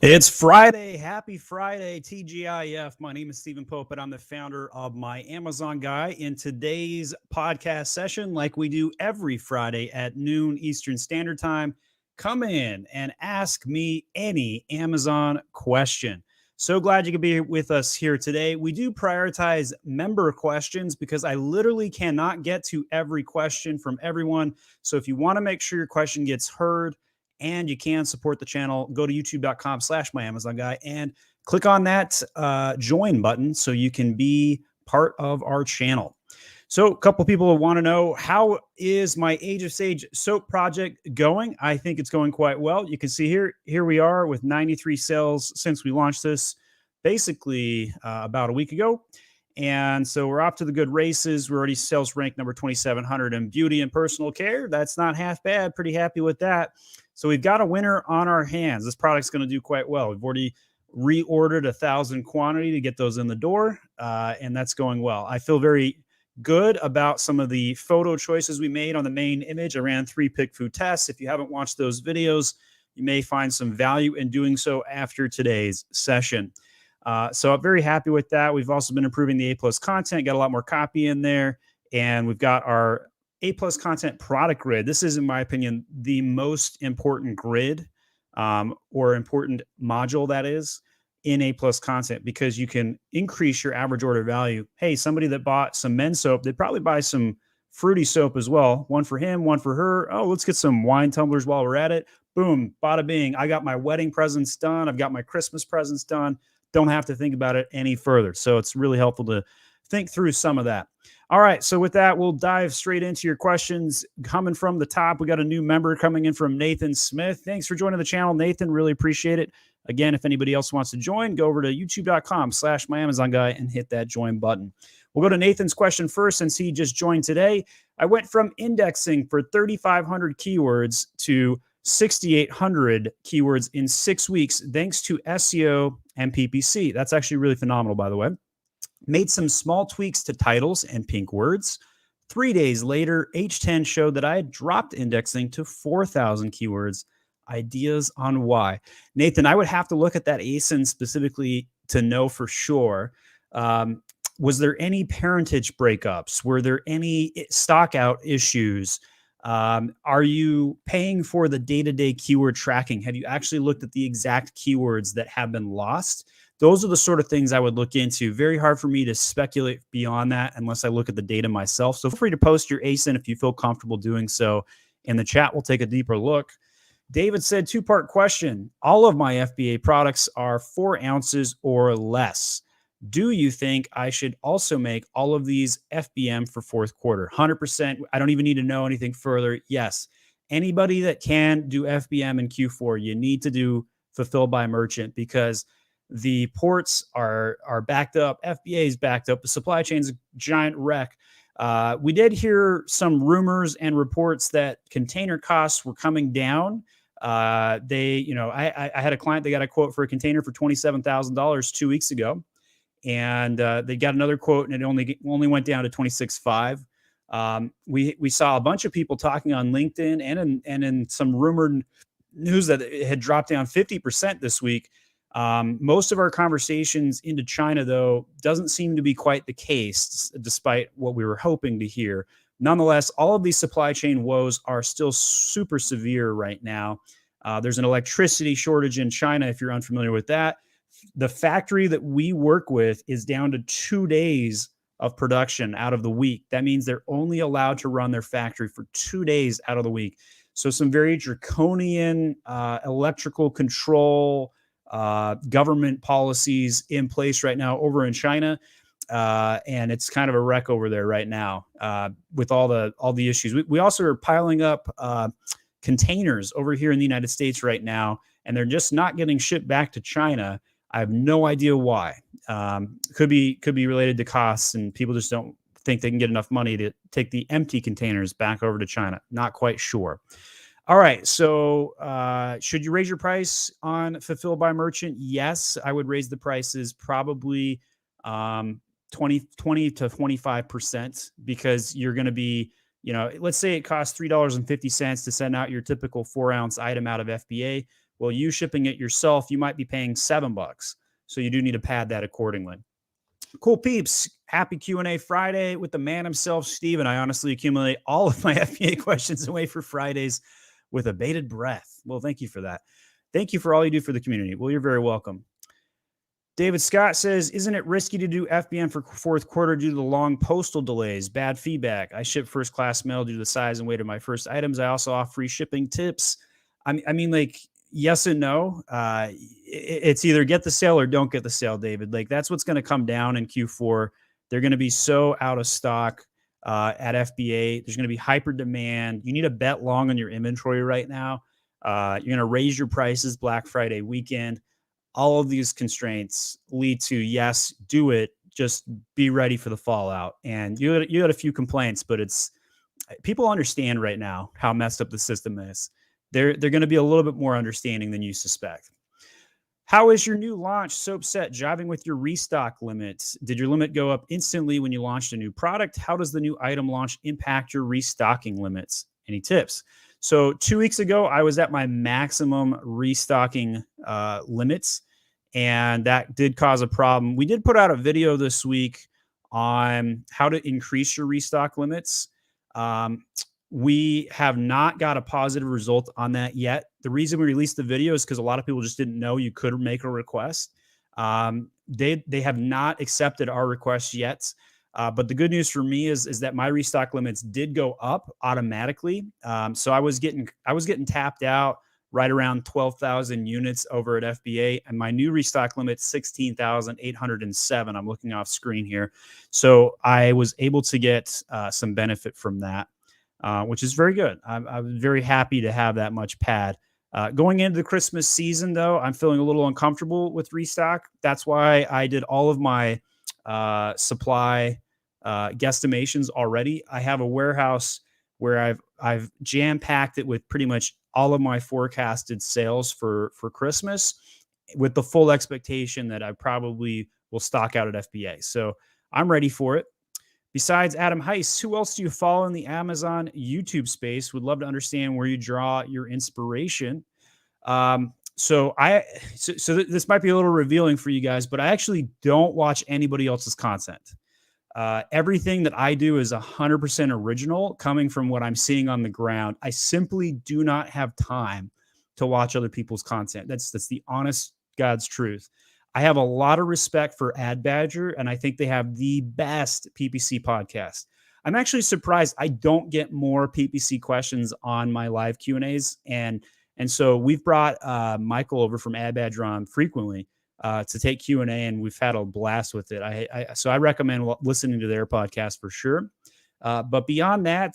It's Friday. Happy Friday, TGIF. My name is Stephen Pope, and I'm the founder of My Amazon Guy. In today's podcast session, like we do every Friday at noon Eastern Standard Time, come in and ask me any Amazon question. So glad you could be with us here today. We do prioritize member questions because I literally cannot get to every question from everyone. So if you want to make sure your question gets heard, and you can support the channel, go to youtube.com/myamazonguy and click on that join button so you can be part of our channel. So a couple people want to know, how is my Age of Sage soap project going? I think it's going quite well. You can see here we are with 93 sales since we launched this basically about a week ago. And so we're off to the good races. We're already sales ranked number 2,700 in beauty and personal care. That's not half bad. Pretty happy with that. So we've got a winner on our hands. This product's going to do quite well. We've already reordered 1,000 quantity to get those in the door, and that's going well. I feel very good about some of the photo choices we made on the main image. I ran 3 pick food tests. If you haven't watched those videos, you may find some value in doing so after today's session. So I'm very happy with that. We've also been improving the A+ content, got a lot more copy in there, and we've got our A+ content product grid. This is, in my opinion, the most important grid or important module that is in A+ content, because you can increase your average order value. Hey, somebody that bought some men's soap, they'd probably buy some fruity soap as well. One for him, one for her. Oh, let's get some wine tumblers while we're at it. Boom, bada bing. I got my wedding presents done. I've got my Christmas presents done. Don't have to think about it any further. So it's really helpful to think through some of that. All right, so with that, we'll dive straight into your questions. Coming from the top, we got a new member coming in from Nathan Smith. Thanks for joining the channel, Nathan. Really appreciate it. Again, if anybody else wants to join, go over to youtube.com/myamazonguy and hit that join button. We'll go to Nathan's question first, since he just joined today. I went from indexing for 3,500 keywords to 6,800 keywords in 6 weeks, thanks to SEO and PPC. That's actually really phenomenal, by the way. Made some small tweaks to titles and pink words. 3 days later, H10 showed that I had dropped indexing to 4,000 keywords. Ideas on why? Nathan, I would have to look at that ASIN specifically to know for sure. Was there any parentage breakups? Were there any stock out issues? Are you paying for the day-to-day keyword tracking? Have you actually looked at the exact keywords that have been lost? Those are the sort of things I would look into. Very hard for me to speculate beyond that unless I look at the data myself. So feel free to post your ASIN if you feel comfortable doing so in the chat. We'll take a deeper look. David said, 2-part question. All of my FBA products are 4 ounces or less. Do you think I should also make all of these FBM for fourth quarter? 100%. I don't even need to know anything further. Yes. Anybody that can do FBM in Q4, you need to do fulfilled by merchant, because the ports are backed up. FBA is backed up. The supply chain's a giant wreck. We did hear some rumors and reports that container costs were coming down. I had a client, they got a quote for a container for $27,000 2 weeks ago. And they got another quote, and it only went down to 26.5. We saw a bunch of people talking on LinkedIn and in some rumored news that it had dropped down 50% this week. Most of our conversations into China, though, doesn't seem to be quite the case, despite what we were hoping to hear. Nonetheless, all of these supply chain woes are still super severe right now. There's an electricity shortage in China, if you're unfamiliar with that. The factory that we work with is down to 2 days of production out of the week. That means they're only allowed to run their factory for 2 days out of the week. So some very draconian electrical control government policies in place right now over in China. And it's kind of a wreck over there right now with all the issues. We also are piling up containers over here in the United States right now, and they're just not getting shipped back to China. I have no idea why. Could be related to costs, and people just don't think they can get enough money to take the empty containers back over to China. Not quite sure. All right. So should you raise your price on fulfilled by merchant? Yes, I would raise the prices probably 20 to 25%, because you're going to be, let's say it costs $3.50 to send out your typical 4-ounce item out of FBA. Well, you shipping it yourself, you might be paying $7. So you do need to pad that accordingly. Cool peeps. Happy Q&A Friday with the man himself, Steve. And I honestly accumulate all of my FBA questions away for Fridays with a bated breath. Well, thank you for that. Thank you for all you do for the community. Well, you're very welcome. David Scott says, isn't it risky to do FBM for fourth quarter due to the long postal delays? Bad feedback. I ship first class mail due to the size and weight of my first items. I also offer free shipping tips. I mean, like, yes and no. It's either get the sale or don't get the sale, David. Like, that's what's going to come down in Q4. They're going to be so out of stock at FBA. There's going to be hyper demand. You need to bet long on your inventory right now. You're going to raise your prices Black Friday weekend. All of these constraints lead to, yes, do it. Just be ready for the fallout. And you had a few complaints, but people understand right now how messed up the system is. They're going to be a little bit more understanding than you suspect. How is your new launch soap set jiving with your restock limits? Did your limit go up instantly when you launched a new product? How does the new item launch impact your restocking limits? Any tips? So 2 weeks ago, I was at my maximum restocking limits, and that did cause a problem. We did put out a video this week on how to increase your restock limits. We have not got a positive result on that yet. The reason we released the video is because a lot of people just didn't know you could make a request. They have not accepted our request yet. But the good news for me is that my restock limits did go up automatically. So I was getting tapped out right around 12,000 units over at FBA, and my new restock limit 16,807. I'm looking off screen here, so I was able to get some benefit from that, which is very good. I'm very happy to have that much pad. Going into the Christmas season, though, I'm feeling a little uncomfortable with restock. That's why I did all of my supply guesstimations already. I have a warehouse where I've jam-packed it with pretty much all of my forecasted sales for Christmas, with the full expectation that I probably will stock out at FBA. So I'm ready for it. Besides Adam Heist, who else do you follow in the Amazon YouTube space? Would love to understand where you draw your inspiration. So this might be a little revealing for you guys, but I actually don't watch anybody else's content. Everything that I do is 100% original, coming from what I'm seeing on the ground. I simply do not have time to watch other people's content. That's the honest God's truth. I have a lot of respect for Ad Badger, and I think they have the best PPC podcast. I'm actually surprised I don't get more PPC questions on my live Q&As. And so we've brought Michael over from Ad Badger on frequently to take Q&A, and we've had a blast with it. So I recommend listening to their podcast for sure. But beyond that,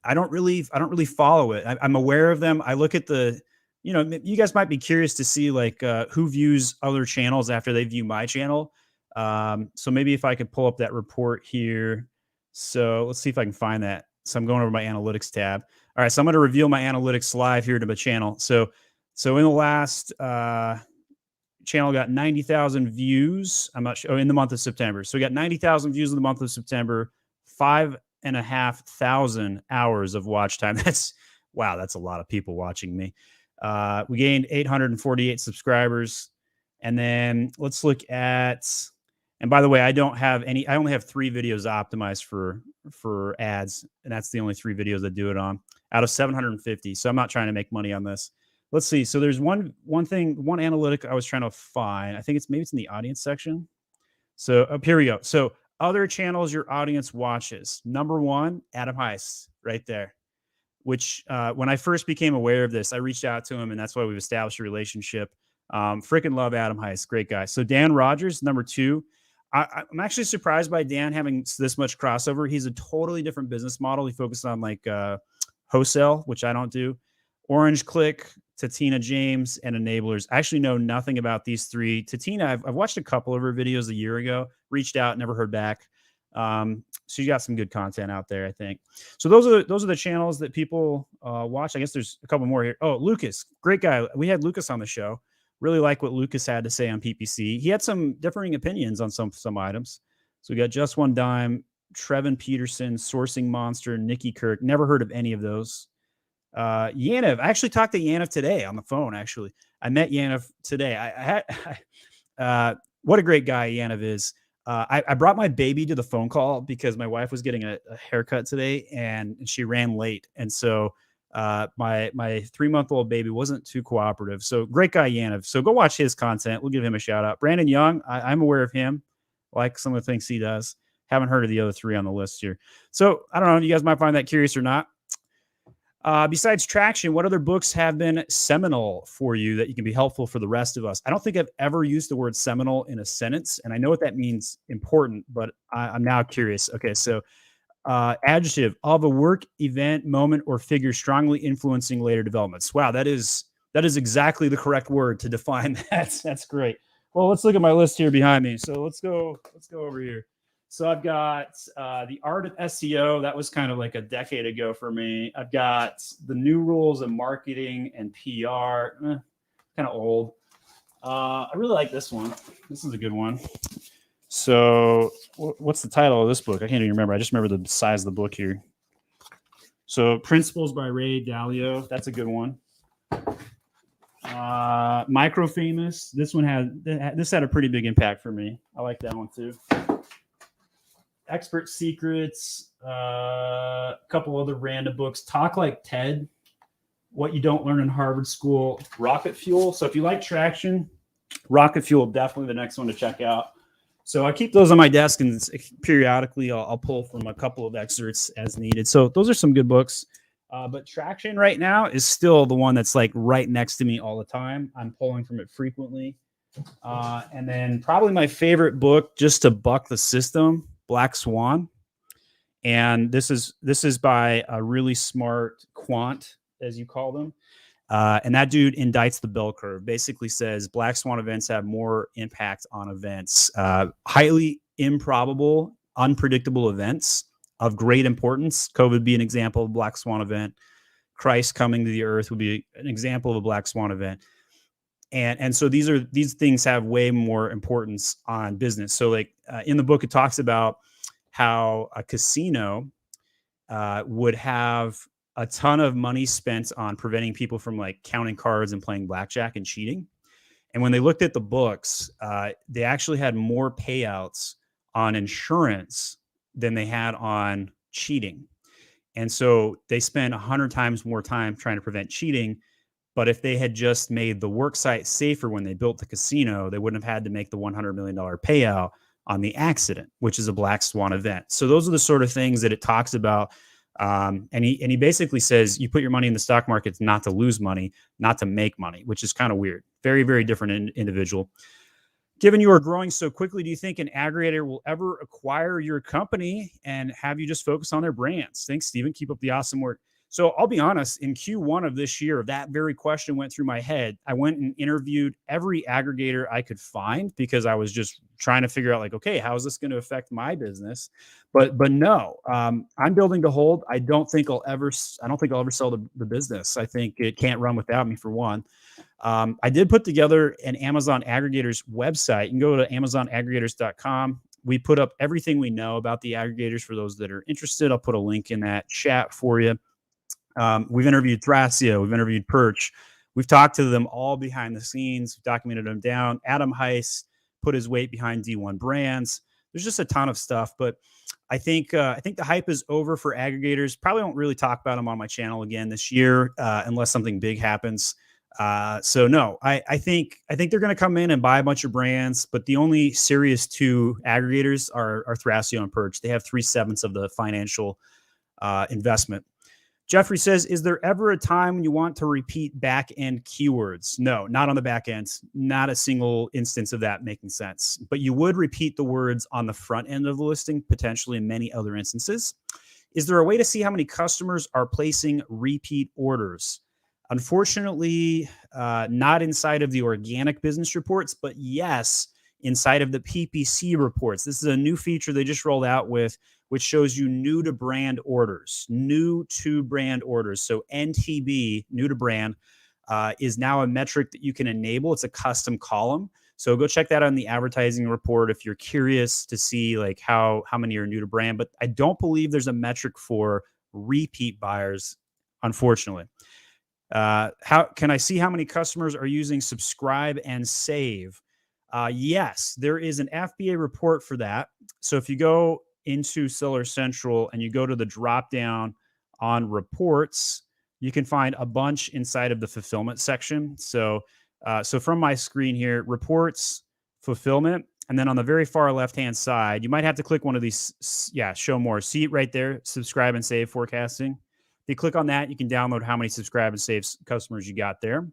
I don't really follow it. I'm aware of them. I look at you guys might be curious to see like who views other channels after they view my channel. So maybe if I could pull up that report here. So let's see if I can find that. So I'm going over my analytics tab. All right, so I'm going to reveal my analytics live here to my channel. So in the last channel got 90,000 views. I'm not sure in the month of September. So we got 90,000 views in the month of September, 5,500 hours of watch time. Wow, that's a lot of people watching me. We gained 848 subscribers. And then let's look at, and by the way, I only have 3 videos optimized for ads. And that's the only 3 videos I do it on out of 750. So I'm not trying to make money on this. Let's see. So there's one analytic I was trying to find. I think maybe it's in the audience section. So here we go. So other channels your audience watches. Number 1, Adam Heist, right there. Which when I first became aware of this, I reached out to him, and that's why we've established a relationship. Freaking love Adam Heist, great guy. So Dan Rogers, number 2. I'm actually surprised by Dan having this much crossover. He's a totally different business model. He focused on like wholesale, which I don't do. Orange Click, Tatina James, and Enablers. I actually know nothing about these 3. Tatina, I've watched a couple of her videos a year ago, reached out, never heard back. So you got some good content out there, I think. So those are the channels that people watch. I guess there's a couple more here. Oh, Lucas, great guy. We had Lucas on the show. Really like what Lucas had to say on PPC. He had some differing opinions on some items. So we got Just One Dime, Trevin Peterson, Sourcing Monster, Nikki Kirk. Never heard of any of those. Yaniv, I actually talked to Yaniv today on the phone. Actually, I met Yaniv today. What a great guy Yaniv is. I brought my baby to the phone call because my wife was getting a haircut today and she ran late. And so my 3-month-old baby wasn't too cooperative. So great guy, Yaniv. So go watch his content. We'll give him a shout out. Brandon Young, I'm aware of him, like some of the things he does. Haven't heard of the other 3 on the list here. So I don't know. You guys might find that curious or not. Besides Traction, what other books have been seminal for you that you can be helpful for the rest of us? I don't think I've ever used the word seminal in a sentence, and I know what that means, important, but I'm now curious. Okay, so adjective, of a work, event, moment, or figure strongly influencing later developments. Wow, that is exactly the correct word to define that. That's great. Well, let's look at my list here behind me. So let's go over here. So I've got the art of SEO. That was kind of like a decade ago for me. I've got the new rules of marketing and PR. Kind of old. I really like this one. This is a good one. So what's the title of this book? I can't even remember. I just remember the size of the book here. So Principles by Ray Dalio. That's a good one. Micro Famous. This had a pretty big impact for me. I like that one too. Expert Secrets, a couple other random books. Talk Like Ted, What You Don't Learn in Harvard School, Rocket Fuel. So if you like Traction, Rocket Fuel, definitely the next one to check out. So I keep those on my desk, and periodically I'll pull from a couple of excerpts as needed. So those are some good books. But Traction right now is still the one that's like right next to me all the time. I'm pulling from it frequently. And then probably my favorite book, just to buck the system, Black Swan. And this is by a really smart quant, as you call them. And that dude indicts the bell curve, basically says Black Swan events have more impact on events. Highly improbable, unpredictable events of great importance. COVID would be an example of a Black Swan event. Christ coming to the earth would be an example of a Black Swan event. And so these things have way more importance on business. So like in the book, it talks about how a casino would have a ton of money spent on preventing people from like counting cards and playing blackjack and cheating. And when they looked at the books, they actually had more payouts on insurance than they had on cheating. And so they spent 100 times more time trying to prevent cheating. But if they had just made the work site safer when they built the casino, they wouldn't have had to make the $100 million payout on the accident, which is a Black Swan event. So those are the sort of things that it talks about. And he basically says you put your money in the stock market not to lose money, not to make money, which is kind of weird. Very, very different individual. Given you are growing so quickly, do you think an aggregator will ever acquire your company and have you just focus on their brands? Thanks, Stephen. Keep up the awesome work. So I'll be honest, in Q1 of this year, that very question went through my head. I went and interviewed every aggregator I could find because I was just trying to figure out like, okay, how is this going to affect my business? But no, I'm building to hold. I don't think I'll ever sell the business. I think it can't run without me, for one. I did put together an Amazon aggregators website. You can go to amazonaggregators.com. We put up everything we know about the aggregators for those that are interested. I'll put a link in that chat for you. We've interviewed Thrasio. We've interviewed Perch. We've talked to them all behind the scenes. We've documented them down. Adam Heist put his weight behind D1 brands. There's just a ton of stuff, but I think the hype is over for aggregators. Probably won't really talk about them on my channel again this year unless something big happens. So no, I think they're going to come in and buy a bunch of brands, but the only serious two aggregators are Thrasio and Perch. They have 3/7 of the financial investment. Jeffrey says, is there ever a time when you want to repeat back end keywords? No, not on the back end. Not a single instance of that making sense. But you would repeat the words on the front end of the listing, potentially in many other instances. Is there a way to see how many customers are placing repeat orders? Unfortunately, not inside of the organic business reports, but yes, inside of the PPC reports. This is a new feature they just rolled out which shows you new to brand orders. So NTB, new to brand, is now a metric that you can enable. It's a custom column. So go check that out in the advertising report if you're curious to see like how many are new to brand. But I don't believe there's a metric for repeat buyers unfortunately. How can I see how many customers are using subscribe and save? Yes, there is an FBA report for that. So if you go into Seller Central and you go to the drop down on reports, you can find a bunch inside of the fulfillment section. So from my screen here, reports, fulfillment, and then on the very far left-hand side, you might have to click one of these. Yeah, show more. See it right there, subscribe and save forecasting. If you click on that, you can download how many subscribe and save customers you got there.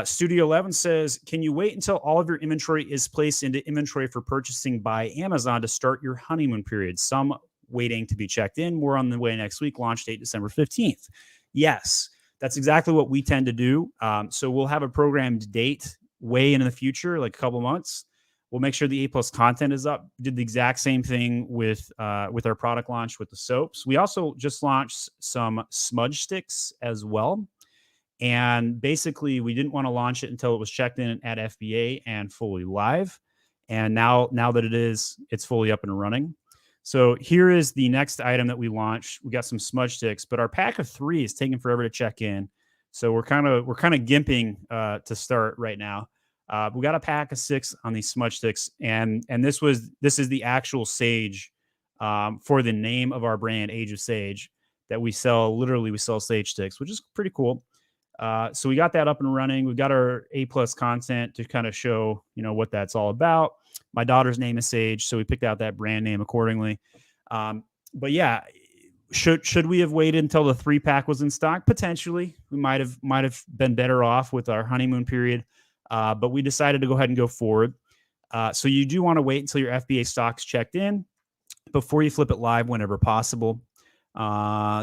Studio 11 says, can you wait until all of your inventory is placed into inventory for purchasing by Amazon to start your honeymoon period? Some waiting to be checked in. More on the way next week. Launch date December 15th. Yes, that's exactly what we tend to do. So we'll have a programmed date way in the future, like a couple months. We'll make sure the A+ content is up. Did the exact same thing with our product launch with the soaps. We also just launched some smudge sticks as well. And basically, we didn't want to launch it until it was checked in at FBA and fully live. And now that it's fully up and running. So here is the next item that we launched. We got some smudge sticks, but our pack of 3 is taking forever to check in. So we're kind of gimping to start right now. We got a pack of 6 on these smudge sticks, and this is the actual sage for the name of our brand, Age of Sage, that we sell. Literally, we sell sage sticks, which is pretty cool. So we got that up and running. We've got our A+ content to kind of show, what that's all about. My daughter's name is Sage, so we picked out that brand name accordingly. But yeah, should we have waited until the 3-pack was in stock? Potentially, we might have been better off with our honeymoon period. But we decided to go ahead and go forward. So you do want to wait until your FBA stock's checked in before you flip it live whenever possible.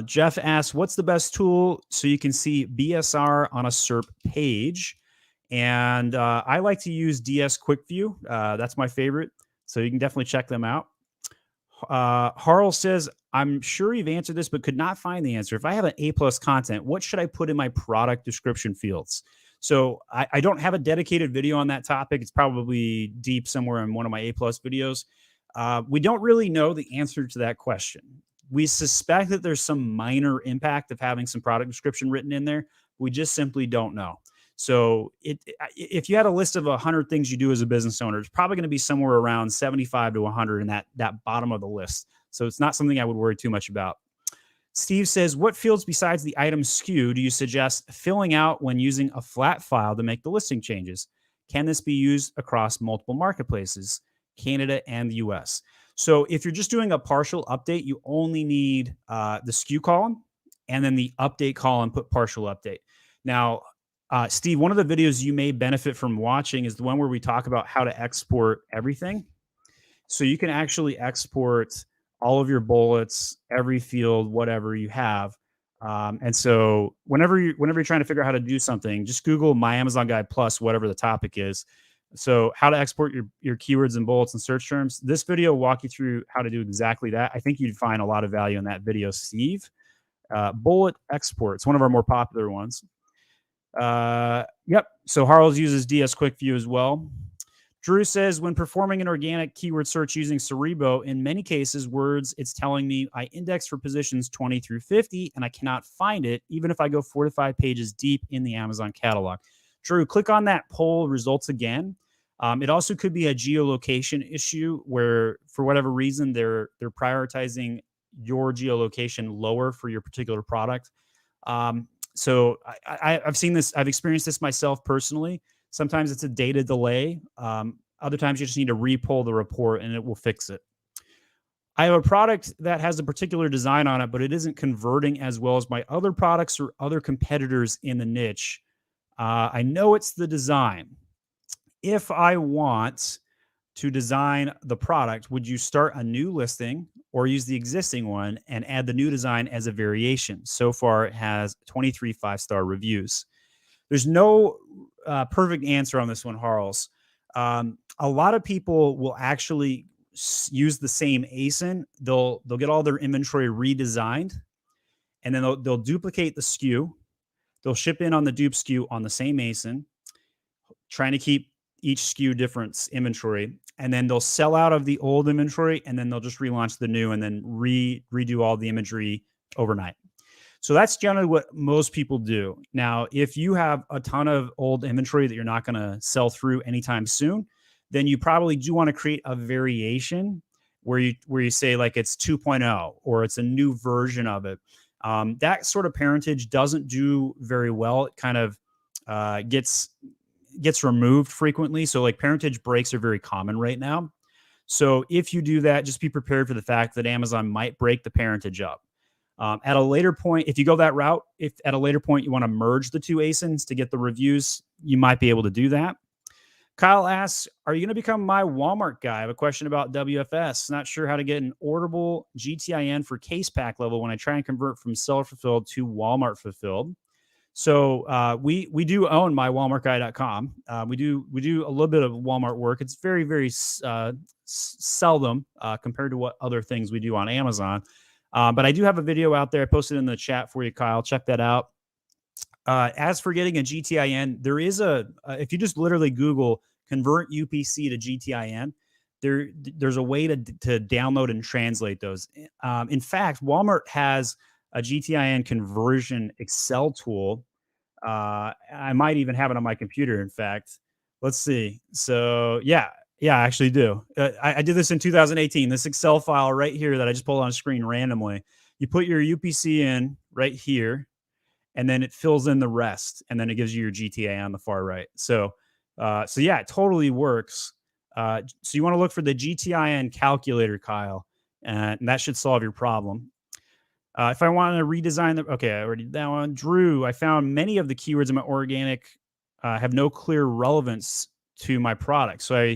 Jeff asks, what's the best tool so you can see BSR on a SERP page? And I like to use DS Quick View. That's my favorite. So you can definitely check them out. Harl says, I'm sure you've answered this, but could not find the answer. If I have an A+ content, what should I put in my product description fields? So I don't have a dedicated video on that topic. It's probably deep somewhere in one of my A+ videos. We don't really know the answer to that question. We suspect that there's some minor impact of having some product description written in there. We just simply don't know. So if you had a list of 100 things you do as a business owner, it's probably going to be somewhere around 75 to 100 in that bottom of the list. So it's not something I would worry too much about. Steve says, what fields besides the item SKU do you suggest filling out when using a flat file to make the listing changes? Can this be used across multiple marketplaces, Canada and the US? So if you're just doing a partial update, you only need the SKU column and then the update column, put partial update. Now, Steve, one of the videos you may benefit from watching is the one where we talk about how to export everything. So you can actually export all of your bullets, every field, whatever you have. And so whenever you're trying to figure out how to do something, just Google My Amazon Guide Plus, whatever the topic is. So how to export your keywords and bullets and search terms. This video will walk you through how to do exactly that. I think you'd find a lot of value in that video, Steve. Bullet export. It's one of our more popular ones. Yep. So Harles uses DS Quick View as well. Drew says, when performing an organic keyword search using Cerebro, in many cases, words, it's telling me I index for positions 20 through 50, and I cannot find it, even if I go 4 to 5 pages deep in the Amazon catalog. Drew, click on that poll results again. It also could be a geolocation issue where, for whatever reason, they're prioritizing your geolocation lower for your particular product. So I've seen this. I've experienced this myself personally. Sometimes it's a data delay. Other times you just need to re-pull the report and it will fix it. I have a product that has a particular design on it, but it isn't converting as well as my other products or other competitors in the niche. I know it's the design. If I want to design the product, would you start a new listing or use the existing one and add the new design as a variation? So far, it has 23 5-star reviews. There's no perfect answer on this one, Harles. A lot of people will actually use the same ASIN. They'll get all their inventory redesigned, and then they'll duplicate the SKU. They'll ship in on the dupe SKU on the same ASIN, trying to keep each SKU different inventory, and then they'll sell out of the old inventory, and then they'll just relaunch the new and then redo all the imagery overnight. So that's generally what most people do. Now, if you have a ton of old inventory that you're not going to sell through anytime soon, then you probably do want to create a variation where you say like it's 2.0 or it's a new version of it. That sort of parentage doesn't do very well. It kind of gets removed frequently. So like parentage breaks are very common right now. So if you do that, just be prepared for the fact that Amazon might break the parentage up. At a later point, if you go that route, if at a later point you want to merge the two ASINs to get the reviews, you might be able to do that. Kyle asks, are you going to become my Walmart guy? I have a question about WFS. Not sure how to get an orderable GTIN for case pack level when I try and convert from seller fulfilled to Walmart fulfilled. So we do own mywalmartguy.com. We do a little bit of Walmart work. It's very seldom compared to what other things we do on Amazon. But I do have a video out there. I posted in the chat for you, Kyle. Check that out. As for getting a GTIN, there is if you just literally Google convert UPC to GTIN, there's a way to download and translate those. In fact, Walmart has a GTIN conversion Excel tool. I might even have it on my computer. In fact, let's see. So yeah, I actually do. I did this in 2018. This Excel file right here that I just pulled on screen randomly. You put your UPC in right here, and then it fills in the rest, and then it gives you your GTA on the far right. So yeah, it totally works. So you want to look for the GTIN calculator, Kyle, and that should solve your problem. If I want to redesign okay, I already did that one. Drew, I found many of the keywords in my organic have no clear relevance to my product, so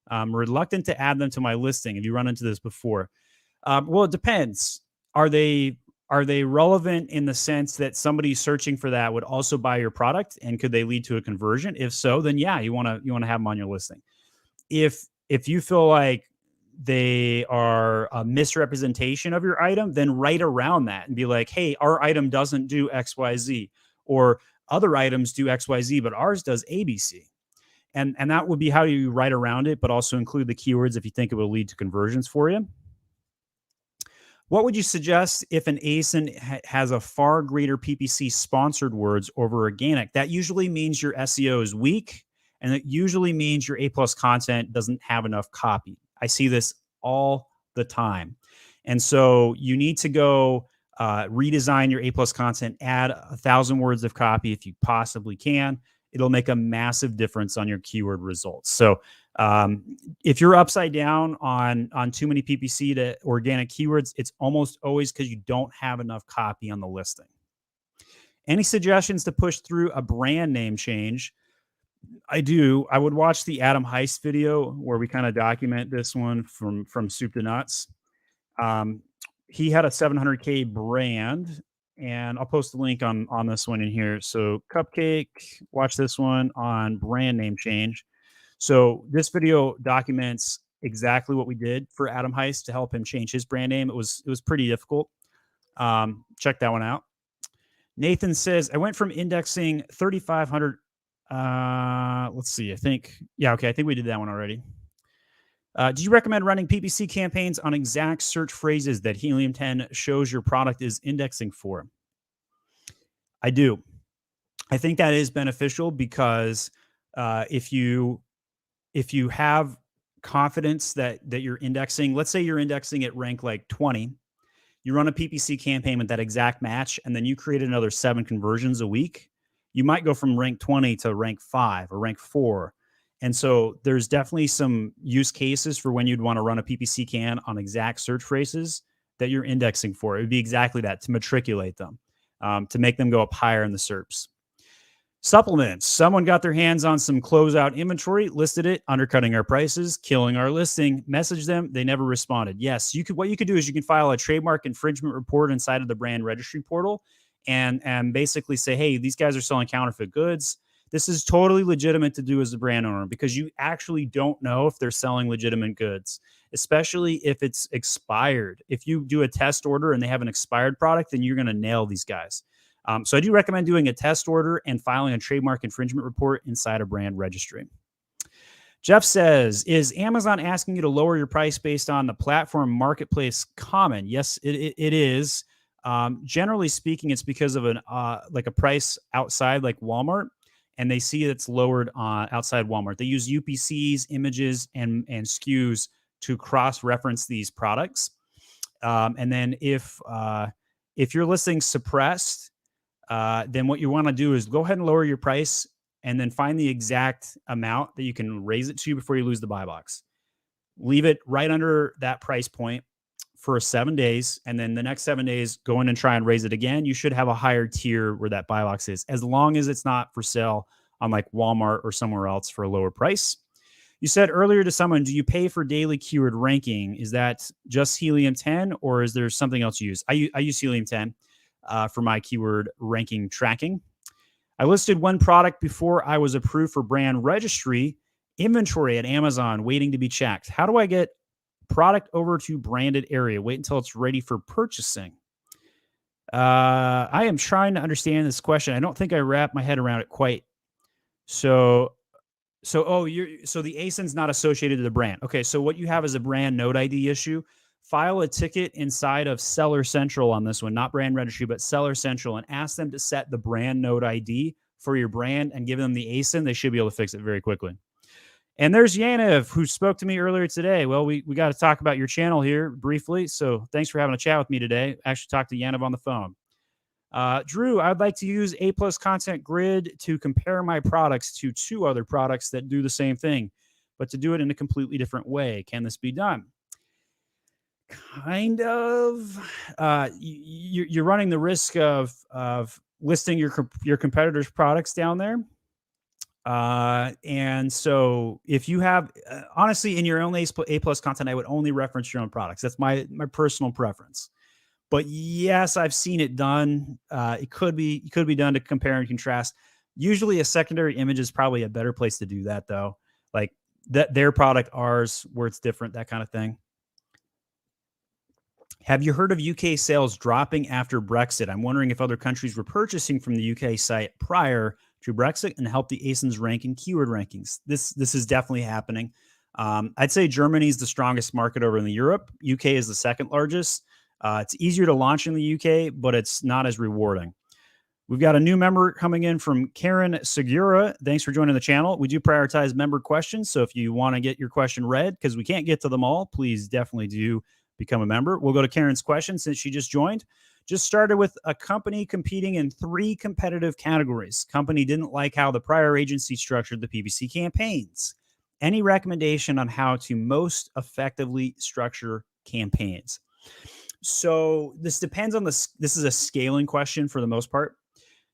I'm reluctant to add them to my listing. Have you run into this before? Well, it depends. Are they relevant in the sense that somebody searching for that would also buy your product, and could they lead to a conversion? If so, then yeah, you want to have them on your listing. If you feel like they are a misrepresentation of your item, then write around that and be like, hey, our item doesn't do XYZ, or other items do XYZ, but ours does ABC. And that would be how you write around it, but also include the keywords if you think it will lead to conversions for you. What would you suggest if an ASIN has a far greater PPC sponsored words over organic? That usually means your SEO is weak, and it usually means your A+ content doesn't have enough copy. I see this all the time. And so you need to go redesign your A+ content, add 1,000 words of copy if you possibly can. It'll make a massive difference on your keyword results. So if you're upside down on too many PPC to organic keywords, it's almost always because you don't have enough copy on the listing. Any suggestions to push through a brand name change? I do. I would watch the Adam Heist video where we kind of document this one from soup to nuts. He had a 700K brand, and I'll post the link on this one in here. So Cupcake, watch this one on brand name change. So this video documents exactly what we did for Adam Heist to help him change his brand name. It was pretty difficult. Check that one out. Nathan says, I went from indexing 3,500. Let's see. I think we did that one already. Do you recommend running PPC campaigns on exact search phrases that Helium 10 shows your product is indexing for? I do. I think that is beneficial because if you have confidence that you're indexing, let's say you're indexing at rank like 20, you run a PPC campaign with that exact match, and then you create another 7 conversions a week, you might go from rank 20 to rank 5 or rank 4. And so there's definitely some use cases for when you'd want to run a PPC can on exact search phrases that you're indexing for. It would be exactly that, to matriculate them, to make them go up higher in the SERPs. Supplements. Someone got their hands on some closeout inventory, listed it, undercutting our prices, killing our listing, messaged them. They never responded. Yes, what you could do is you can file a trademark infringement report inside of the Brand Registry portal and basically say, hey, these guys are selling counterfeit goods. This is totally legitimate to do as a brand owner because you actually don't know if they're selling legitimate goods, especially if it's expired. If you do a test order and they have an expired product, then you're going to nail these guys. So I do recommend doing a test order and filing a trademark infringement report inside a Brand Registry. Jeff says, is Amazon asking you to lower your price based on the platform marketplace common? Yes, it is. Generally speaking, it's because of like a price outside, like Walmart, and they see it's lowered outside Walmart. They use UPCs, images, and SKUs to cross-reference these products. And then if your listing's suppressed, then what you want to do is go ahead and lower your price, and then find the exact amount that you can raise it to before you lose the buy box. Leave it right under that price point for 7 days, and then the next 7 days, go in and try and raise it again. You should have a higher tier where that buy box is, as long as it's not for sale on like Walmart or somewhere else for a lower price. You said earlier to someone, do you pay for daily keyword ranking? Is that just Helium 10, or is there something else you use? I use Helium 10 for my keyword ranking tracking. I listed one product before I was approved for Brand Registry inventory at Amazon, waiting to be checked. How do I get product over to branded area? Wait until it's ready for purchasing. I am trying to understand this question. I don't think I wrapped my head around it quite. So the ASIN's not associated to the brand. Okay, so what you have is a brand node ID issue. File a ticket inside of Seller Central on this one, not Brand Registry, but Seller Central, and ask them to set the brand node ID for your brand and give them the ASIN. They should be able to fix it very quickly. And there's Yanev, who spoke to me earlier today. Well, we got to talk about your channel here briefly. So thanks for having a chat with me today. I actually talked to Yanev on the phone. Drew, I'd like to use A+ content grid to compare my products to 2 other products that do the same thing, but to do it in a completely different way. Can this be done? Kind of. You're running the risk of listing your competitors' products down there. And so if you have, honestly, in your own A+ content, I would only reference your own products. That's my personal preference. But yes, I've seen it done. It could be done to compare and contrast. Usually a secondary image is probably a better place to do that, though. Like their product, ours, where it's different, that kind of thing. Have you heard of UK sales dropping after Brexit? I'm wondering if other countries were purchasing from the UK site prior to Brexit and help the ASINs rank in keyword rankings. This is definitely happening. I'd say Germany is the strongest market over in Europe. UK is the second largest. It's easier to launch in the UK, but it's not as rewarding. We've got a new member coming in from Karen Segura. Thanks for joining the channel. We do prioritize member questions, so if you want to get your question read, because we can't get to them all, please definitely do become a member. We'll go to Karen's question since she just joined. Just started with a company competing in 3 competitive categories. Company didn't like how the prior agency structured the PPC campaigns. Any recommendation on how to most effectively structure campaigns? So this depends on this is a scaling question for the most part.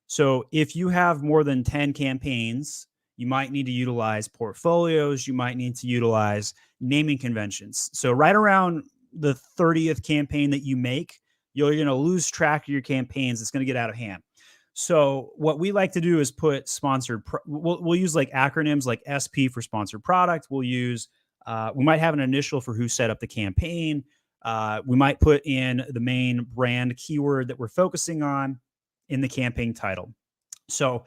So if you have more than 10 campaigns, you might need to utilize portfolios. You might need to utilize naming conventions. So right around the 30th campaign that you make, you're going to lose track of your campaigns. It's going to get out of hand. So what we like to do is put sponsored. We'll use like acronyms like SP for sponsored product. We'll use, we might have an initial for who set up the campaign. We might put in the main brand keyword that we're focusing on in the campaign title. So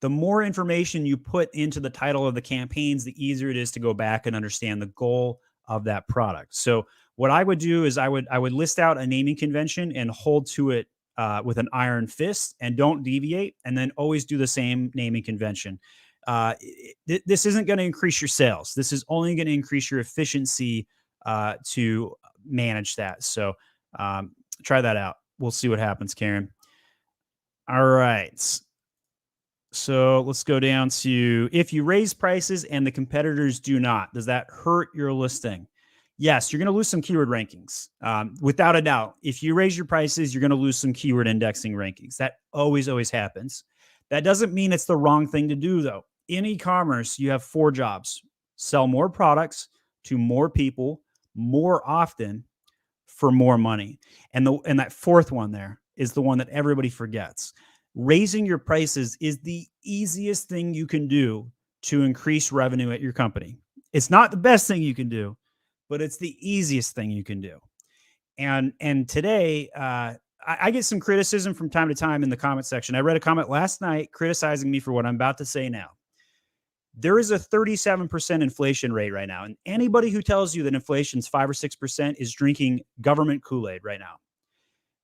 the more information you put into the title of the campaigns, the easier it is to go back and understand the goal of that product. So what I would do is I would list out a naming convention and hold to it with an iron fist, and don't deviate, and then always do the same naming convention. This isn't going to increase your sales. This is only going to increase your efficiency to manage that. So try that out. We'll see what happens, Karen. All right. So let's go down to, if you raise prices and the competitors do not, does that hurt your listing? Yes, you're going to lose some keyword rankings. Without a doubt, if you raise your prices, you're going to lose some keyword indexing rankings. That always happens. That doesn't mean it's the wrong thing to do, though. In e-commerce, you have 4 jobs: sell more products to more people more often for more money. And that 4th one there is the one that everybody forgets. Raising your prices is the easiest thing you can do to increase revenue at your company. It's not the best thing you can do, but it's the easiest thing you can do. And today, I get some criticism from time to time in the comment section. I read a comment last night criticizing me for what I'm about to say now. There is a 37% inflation rate right now. And anybody who tells you that inflation's 5 or 6% is drinking government Kool-Aid right now.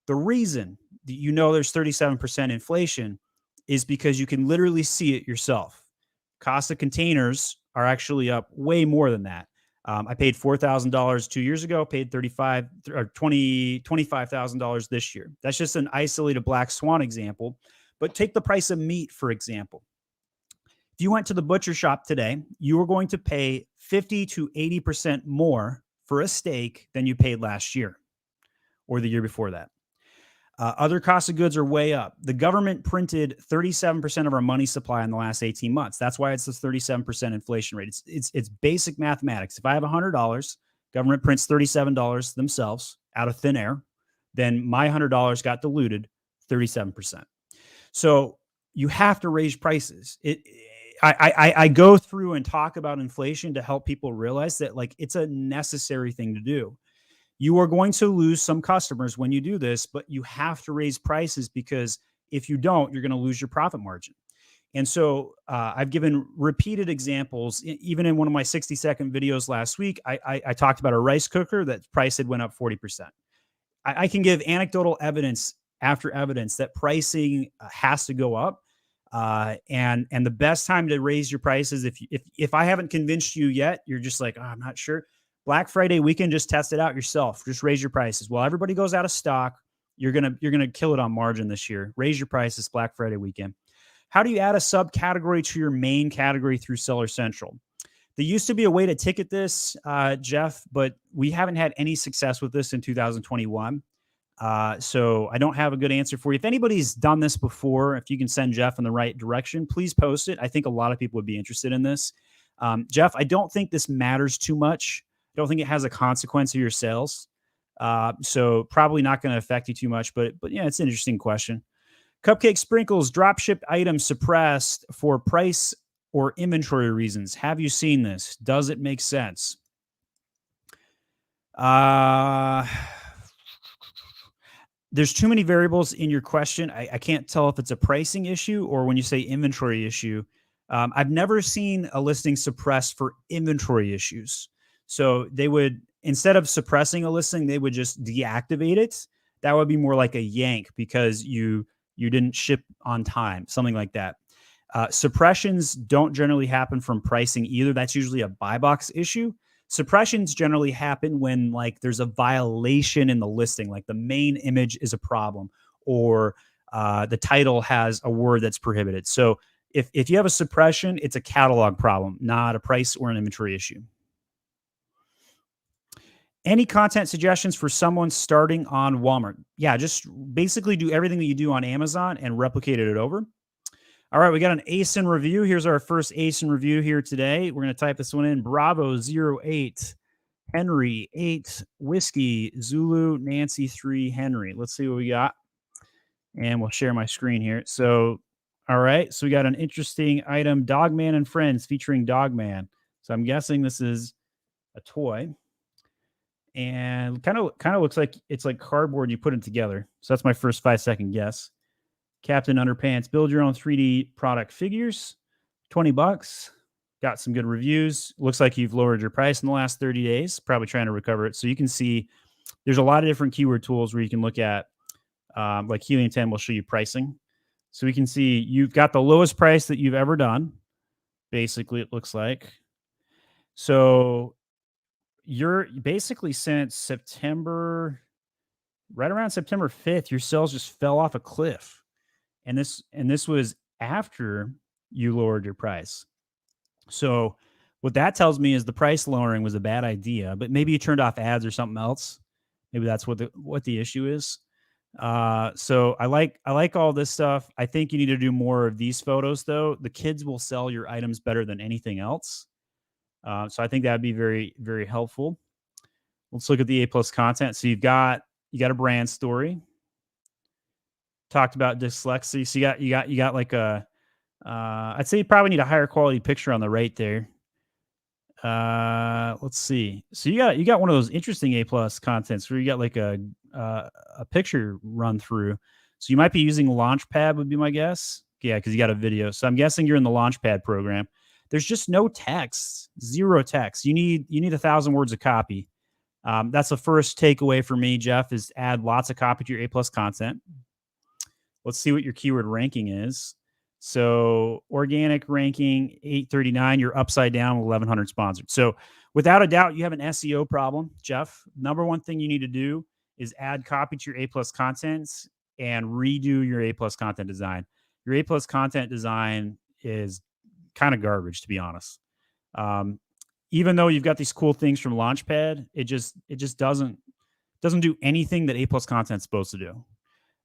The reason that you know there's 37% inflation is because you can literally see it yourself. Cost of containers are actually up way more than that. I paid $4,000 2 years ago, paid $25,000 this year. That's just an isolated black swan example. But take the price of meat, for example. If you went to the butcher shop today, you are going to pay 50 to 80% more for a steak than you paid last year or the year before that. Other costs of goods are way up. The government printed 37% of our money supply in the last 18 months. That's why it's this 37% inflation rate. It's basic mathematics. If I have $100, government prints $37 themselves out of thin air, then my $100 got diluted 37%. So you have to raise prices. I go through and talk about inflation to help people realize that like it's a necessary thing to do. You are going to lose some customers when you do this, but you have to raise prices because if you don't, you're going to lose your profit margin. And so I've given repeated examples. Even in one of my 60-second videos last week, I talked about a rice cooker that price had went up 40%. I can give anecdotal evidence after evidence that pricing has to go up. And the best time to raise your prices, if I haven't convinced you yet, you're just like, oh, I'm not sure. Black Friday weekend, just test it out yourself. Just raise your prices. While everybody goes out of stock, you're gonna kill it on margin this year. Raise your prices Black Friday weekend. How do you add a subcategory to your main category through Seller Central? There used to be a way to ticket this, Jeff, but we haven't had any success with this in 2021. So I don't have a good answer for you. If anybody's done this before, if you can send Jeff in the right direction, please post it. I think a lot of people would be interested in this. Jeff, I don't think this matters too much. I don't think it has a consequence of your sales. So probably not going to affect you too much, but yeah, it's an interesting question. Cupcake Sprinkles, dropship items suppressed for price or inventory reasons. Have you seen this? Does it make sense? There's too many variables in your question. I can't tell if it's a pricing issue or when you say inventory issue. I've never seen a listing suppressed for inventory issues. So they would, instead of suppressing a listing, they would just deactivate it. That would be more like a yank because you didn't ship on time, something like that. Suppressions don't generally happen from pricing either. That's usually a buy box issue. Suppressions generally happen when like there's a violation in the listing, like the main image is a problem or the title has a word that's prohibited. So if you have a suppression, it's a catalog problem, not a price or an inventory issue. Any content suggestions for someone starting on Walmart? Yeah, just basically do everything that you do on Amazon and replicate it over. All right, we got an ASIN review. Here's our first ASIN review here today. We're going to type this one in. Bravo 08, Henry 8, Whiskey, Zulu, Nancy 3, Henry. Let's see what we got. And we'll share my screen here. So, all right, so we got an interesting item, Dogman and Friends featuring Dogman. So I'm guessing this is a toy. And kind of looks like it's like cardboard, you put it together. So that's my first 5-second guess. Captain Underpants, build your own 3D product figures, $20. Got some good reviews. Looks like you've lowered your price in the last 30 days, probably trying to recover it. So you can see there's a lot of different keyword tools where you can look at, like Helium 10 will show you pricing. So we can see you've got the lowest price that you've ever done. Basically, it looks like. So you're basically since September, right around September 5th, your sales just fell off a cliff. And this was after you lowered your price. So what that tells me is the price lowering was a bad idea, but maybe you turned off ads or something else. Maybe that's what the issue is. So I like all this stuff. I think you need to do more of these photos though. The kids will sell your items better than anything else. So I think that'd be very, very helpful. Let's look at the A+ content. So you got a brand story. Talked about dyslexia. So you got like a, I'd say you probably need a higher quality picture on the right there. Let's see. So you got one of those interesting A+ contents where you got like a picture run through. So you might be using Launchpad would be my guess. Yeah, because you got a video. So I'm guessing you're in the Launchpad program. There's just no text, zero text. You need 1,000 words of copy. That's the first takeaway for me, Jeff, is add lots of copy to your A+ content. Let's see what your keyword ranking is. So organic ranking 839, you're upside down with 1100 sponsored. So without a doubt, you have an SEO problem, Jeff. Number one thing you need to do is add copy to your A+ contents and redo your A+ content design. Your A+ content design is kind of garbage, to be honest. Even though you've got these cool things from Launchpad, it just doesn't do anything that A+ content's supposed to do.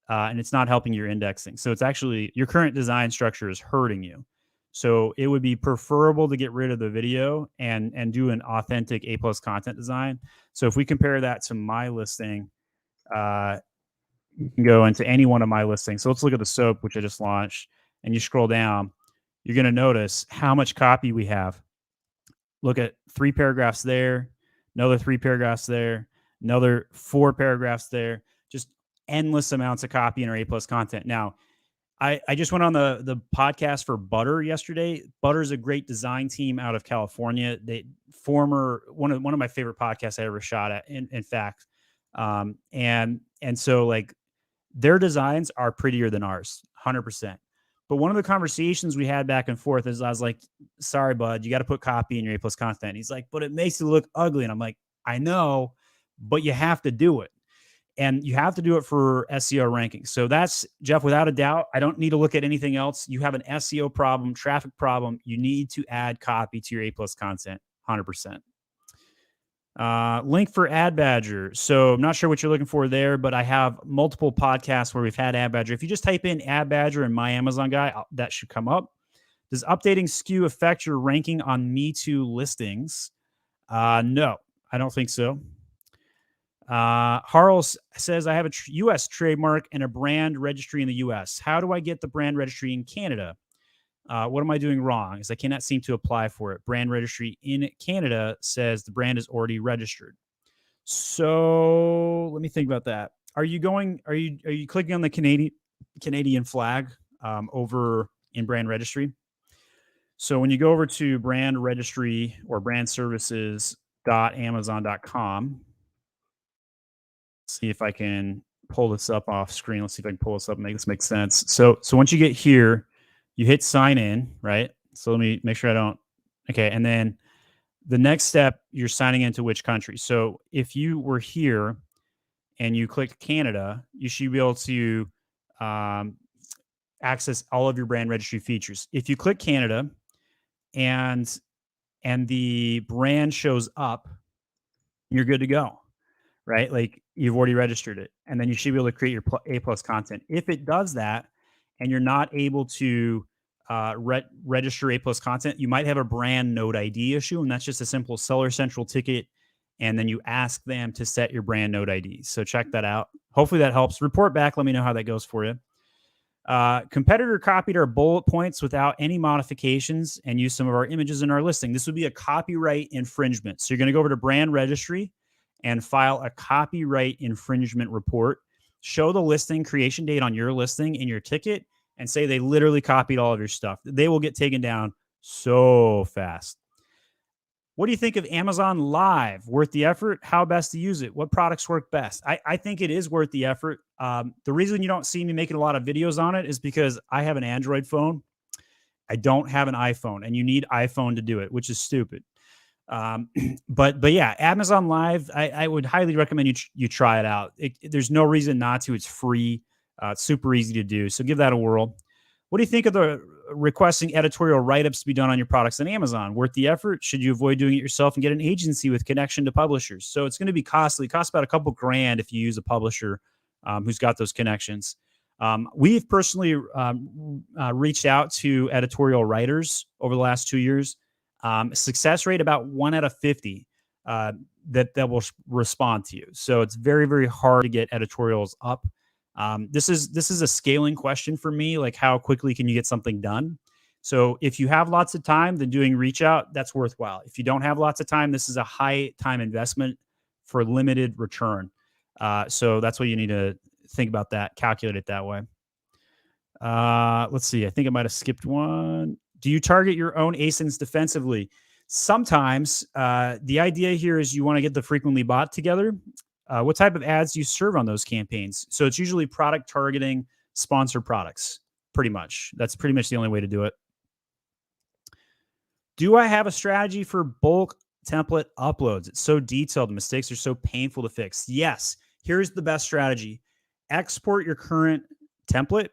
And it's not helping your indexing. So it's actually your current design structure is hurting you. So it would be preferable to get rid of the video and do an authentic A+ content design. So if we compare that to my listing, you can go into any one of my listings. So let's look at the soap, which I just launched, and you scroll down, you're going to notice how much copy we have. Look at 3 paragraphs there, another 3 paragraphs there, another 4 paragraphs there, just endless amounts of copy in our A+ content. Now, I just went on the podcast for Butter yesterday. Butter's a great design team out of California. One of my favorite podcasts I ever shot at, in fact. And so like their designs are prettier than ours, 100%. But one of the conversations we had back and forth is I was like, sorry, bud, you got to put copy in your A+ content. He's like, but it makes it look ugly. And I'm like, I know, but you have to do it. And you have to do it for SEO ranking. So that's, Jeff, without a doubt, I don't need to look at anything else. You have an SEO problem, traffic problem. You need to add copy to your A+ content, 100%. Link for Ad Badger. So I'm not sure what you're looking for there, but I have multiple podcasts where we've had Ad Badger. If you just type in Ad Badger and My Amazon Guy, that should come up. Does updating SKU affect your ranking on metoo listings? No, I don't think so. Harles says, I have a U.S. trademark and a brand registry in the U.S. How do I get the brand registry in Canada? What am I doing wrong? Is I cannot seem to apply for it. Brand registry in Canada says the brand is already registered. So let me think about that. Are you clicking on the Canadian flag over in brand registry? So when you go over to brand registry or brandservices.amazon.com, see if I can pull this up off screen. Let's see if I can pull this up and make this make sense. So once you get here, you hit sign in, right? So let me make sure I don't. Okay. And then the next step, you're signing into which country. So if you were here and you click Canada, you should be able to access all of your brand registry features. If you click Canada and the brand shows up, you're good to go, right? Like you've already registered it. And then you should be able to create your A+ content. If it does that and you're not able to register A+ content, you might have a brand node ID issue. And that's just a simple Seller Central ticket. And then you ask them to set your brand node ID. So check that out. Hopefully that helps. Report back. Let me know how that goes for you. Competitor copied our bullet points without any modifications and used some of our images in our listing. This would be a copyright infringement. So you're going to go over to Brand Registry and file a copyright infringement report. Show the listing creation date on your listing in your ticket and say they literally copied all of your stuff. They will get taken down so fast. What do you think of Amazon Live? Worth the effort? How best to use it? What products work best? I think it is worth the effort. The reason you don't see me making a lot of videos on it is because I have an Android phone. I don't have an iPhone, and you need iPhone to do it, which is stupid. But yeah, Amazon Live, I would highly recommend you try it out. There's no reason not to. It's free. It's super easy to do. So give that a whirl. What do you think of the requesting editorial write-ups to be done on your products on Amazon? Worth the effort? Should you avoid doing it yourself and get an agency with connection to publishers? So it's going to be costly. It costs about a couple grand if you use a publisher who's got those connections. We've personally reached out to editorial writers over the last 2 years. Success rate about 1 out of 50 that will respond to you. So it's very, very hard to get editorials up. This is a scaling question for me. Like, how quickly can you get something done? So if you have lots of time, then doing reach out, that's worthwhile. If you don't have lots of time, this is a high time investment for limited return. So that's what you need to think about that, calculate it that way. Let's see. I think I might have skipped one. Do you target your own ASINs defensively? Sometimes the idea here is you want to get the frequently bought together. What type of ads do you serve on those campaigns? So it's usually product targeting, sponsored products, pretty much. That's pretty much the only way to do it. Do I have a strategy for bulk template uploads? It's so detailed. The mistakes are so painful to fix. Yes. Here's the best strategy. Export your current template,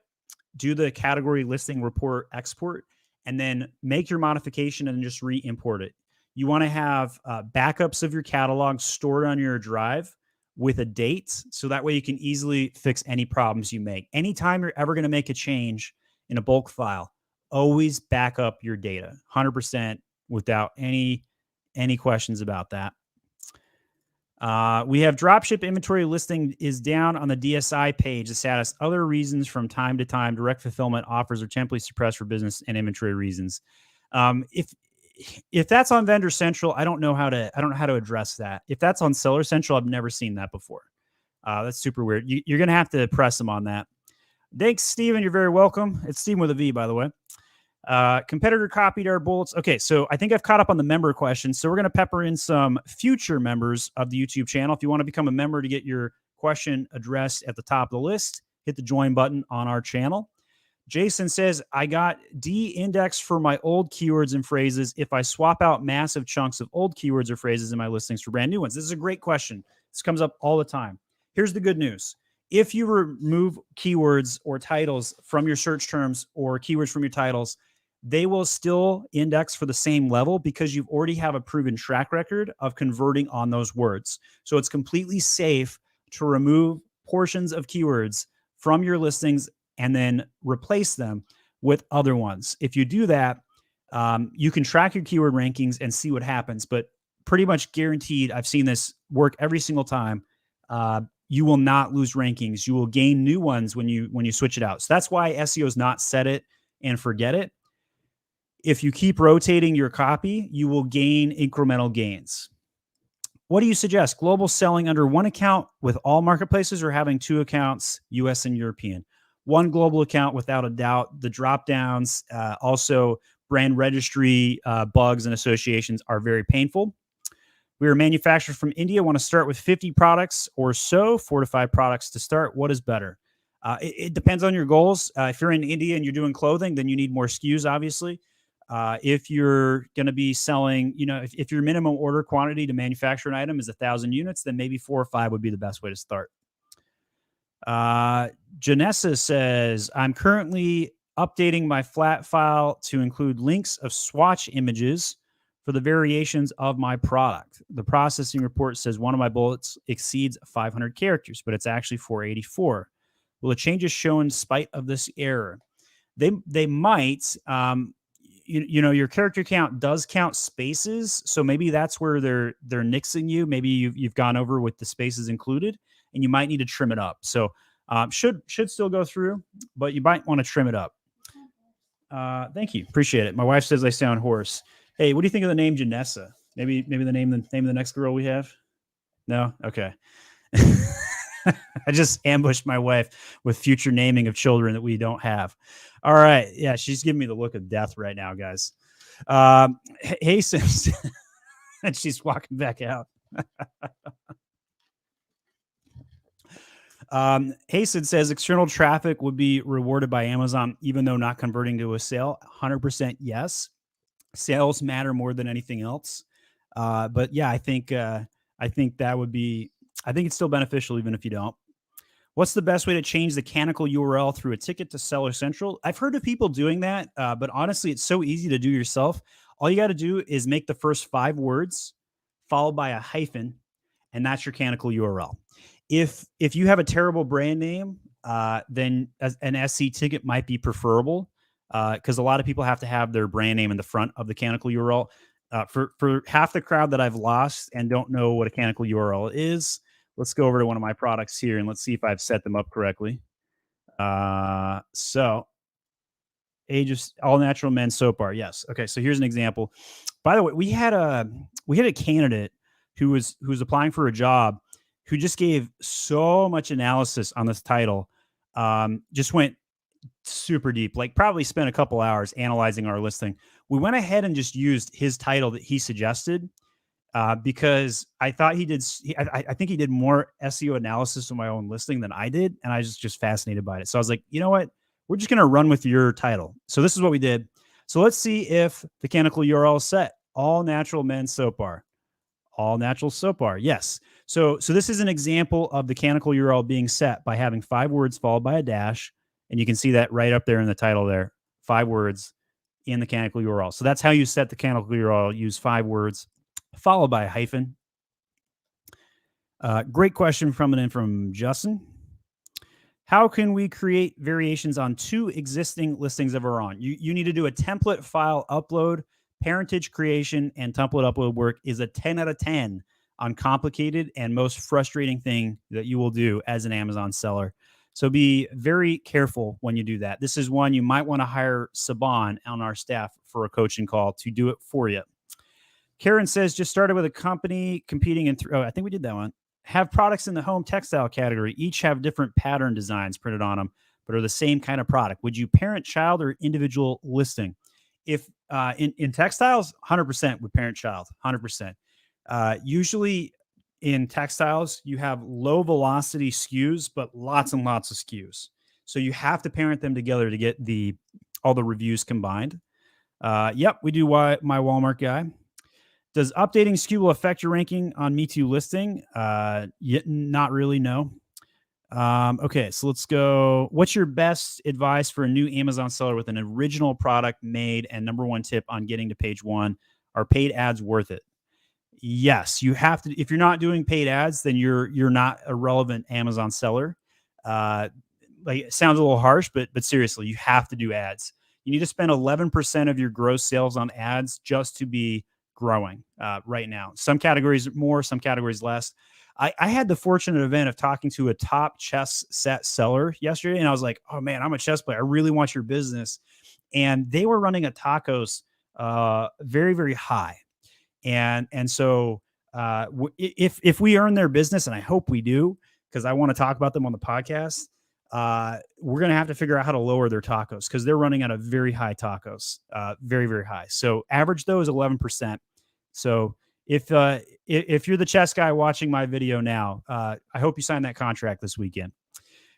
do the category listing report export, and then make your modification and just re-import it. You want to have backups of your catalog stored on your drive with a date, so that way you can easily fix any problems you make. Anytime you're ever going to make a change in a bulk file, always back up your data 100% without any questions about that. We have dropship inventory listing is down on the DSI page. The status, other reasons from time to time, direct fulfillment offers are temporarily suppressed for business and inventory reasons. If that's on Vendor Central, I don't know how to address that. If that's on Seller Central, I've never seen that before. That's super weird. You're going to have to press them on that. Thanks, Steven. You're very welcome. It's Steven with a V, by the way. Competitor copied our bullets. Okay, so I think I've caught up on the member questions. So we're going to pepper in some future members of the YouTube channel. If you want to become a member to get your question addressed at the top of the list, hit the join button on our channel. Jason says, I got de-indexed for my old keywords and phrases if I swap out massive chunks of old keywords or phrases in my listings for brand new ones. This is a great question. This comes up all the time. Here's the good news. If you remove keywords or titles from your search terms or keywords from your titles, they will still index for the same level because you've already have a proven track record of converting on those words. So it's completely safe to remove portions of keywords from your listings and then replace them with other ones. If you do that, you can track your keyword rankings and see what happens, but pretty much guaranteed, I've seen this work every single time. You will not lose rankings. You will gain new ones when you switch it out. So that's why SEO is not set it and forget it. If you keep rotating your copy, you will gain incremental gains. What do you suggest? Global selling under one account with all marketplaces or having two accounts, US and European? One global account without a doubt. The drop downs, also brand registry bugs and associations are very painful. We are manufactured from India. Want to start with 50 products or so, 4 to 5 products to start. What is better? It depends on your goals. If you're in India and you're doing clothing, then you need more SKUs, obviously. If you're going to be selling, if your minimum order quantity to manufacture an item is 1,000 units, then maybe 4 or 5 would be the best way to start. Janessa says, I'm currently updating my flat file to include links of swatch images for the variations of my product. The processing report says one of my bullets exceeds 500 characters, but it's actually 484. Will the changes show in spite of this error? They might. Your character count does count spaces, so maybe that's where they're nixing you. Maybe you've gone over with the spaces included, and you might need to trim it up. So should still go through, but you might want to trim it up. Thank you, appreciate it. My wife says I sound hoarse. Hey, what do you think of the name Janessa? Maybe the name of the next girl we have. No, okay. I just ambushed my wife with future naming of children that we don't have. All right. Yeah, she's giving me the look of death right now, guys. Hey, Sims. And she's walking back out. Hasten says external traffic would be rewarded by Amazon, even though not converting to a sale. 100% yes. Sales matter more than anything else. But yeah, I think that would be, I think it's still beneficial even if you don't. What's the best way to change the canonical URL through a ticket to Seller Central? I've heard of people doing that, but honestly, it's so easy to do yourself. All you got to do is make the first 5 words followed by a hyphen, and that's your canonical URL. If you have a terrible brand name, then an SC ticket might be preferable because a lot of people have to have their brand name in the front of the canonical URL. For half the crowd that I've lost and don't know what a canonical URL is, let's go over to one of my products here and let's see if I've set them up correctly. So age of all natural men soap bar. Yes. Okay. So here's an example. By the way, we had a candidate who was applying for a job who just gave so much analysis on this title. Just went super deep, like probably spent a couple hours analyzing our listing. we went ahead and just used his title that he suggested because I thought I think he did more SEO analysis of my own listing than I did. And I was just fascinated by it. So I was like, you know what? We're just going to run with your title. So this is what we did. So let's see if the canonical URL is set. All natural men's soap bar. All natural soap bar. Yes. So this is an example of the canonical URL being set by having 5 words followed by a dash. And you can see that right up there in the title there. 5 words in the canonical URL. So that's how you set the canonical URL. Use 5 words followed by a hyphen. Great question from Justin. How can we create variations on 2 existing listings of our own? You need to do a template file upload. Parentage creation and template upload work is a 10 out of 10 on complicated and most frustrating thing that you will do as an Amazon seller. So be very careful when you do that. This is one you might want to hire Saban on our staff for a coaching call to do it for you. Karen says, just started with a company competing in, I think we did that one. Have products in the home textile category. Each have different pattern designs printed on them, but are the same kind of product. Would you parent, child, or individual listing? If in textiles, 100% with parent, child, 100%. Usually in textiles, you have low velocity SKUs, but lots and lots of SKUs. So you have to parent them together to get all the reviews combined. Yep, we do my Walmart guy. Does updating SKU will affect your ranking on metoo listing? Not really, no. Okay, so let's go. What's your best advice for a new Amazon seller with an original product made? And number 1 tip on getting to page 1, are paid ads worth it? Yes, you have to. If you're not doing paid ads, then you're not a relevant Amazon seller. Like, it sounds a little harsh, but seriously, you have to do ads. You need to spend 11% of your gross sales on ads just to be growing right now. Some categories more, some categories less. I had the fortunate event of talking to a top chess set seller yesterday, and I was like, oh man, I'm a chess player. I really want your business. And they were running a tacos very, very high. And so if we earn their business, and I hope we do, because I want to talk about them on the podcast, we're going to have to figure out how to lower their tacos because they're running at a very high tacos, very, very high. So average though is 11%. So if you're the chess guy watching my video now, I hope you sign that contract this weekend.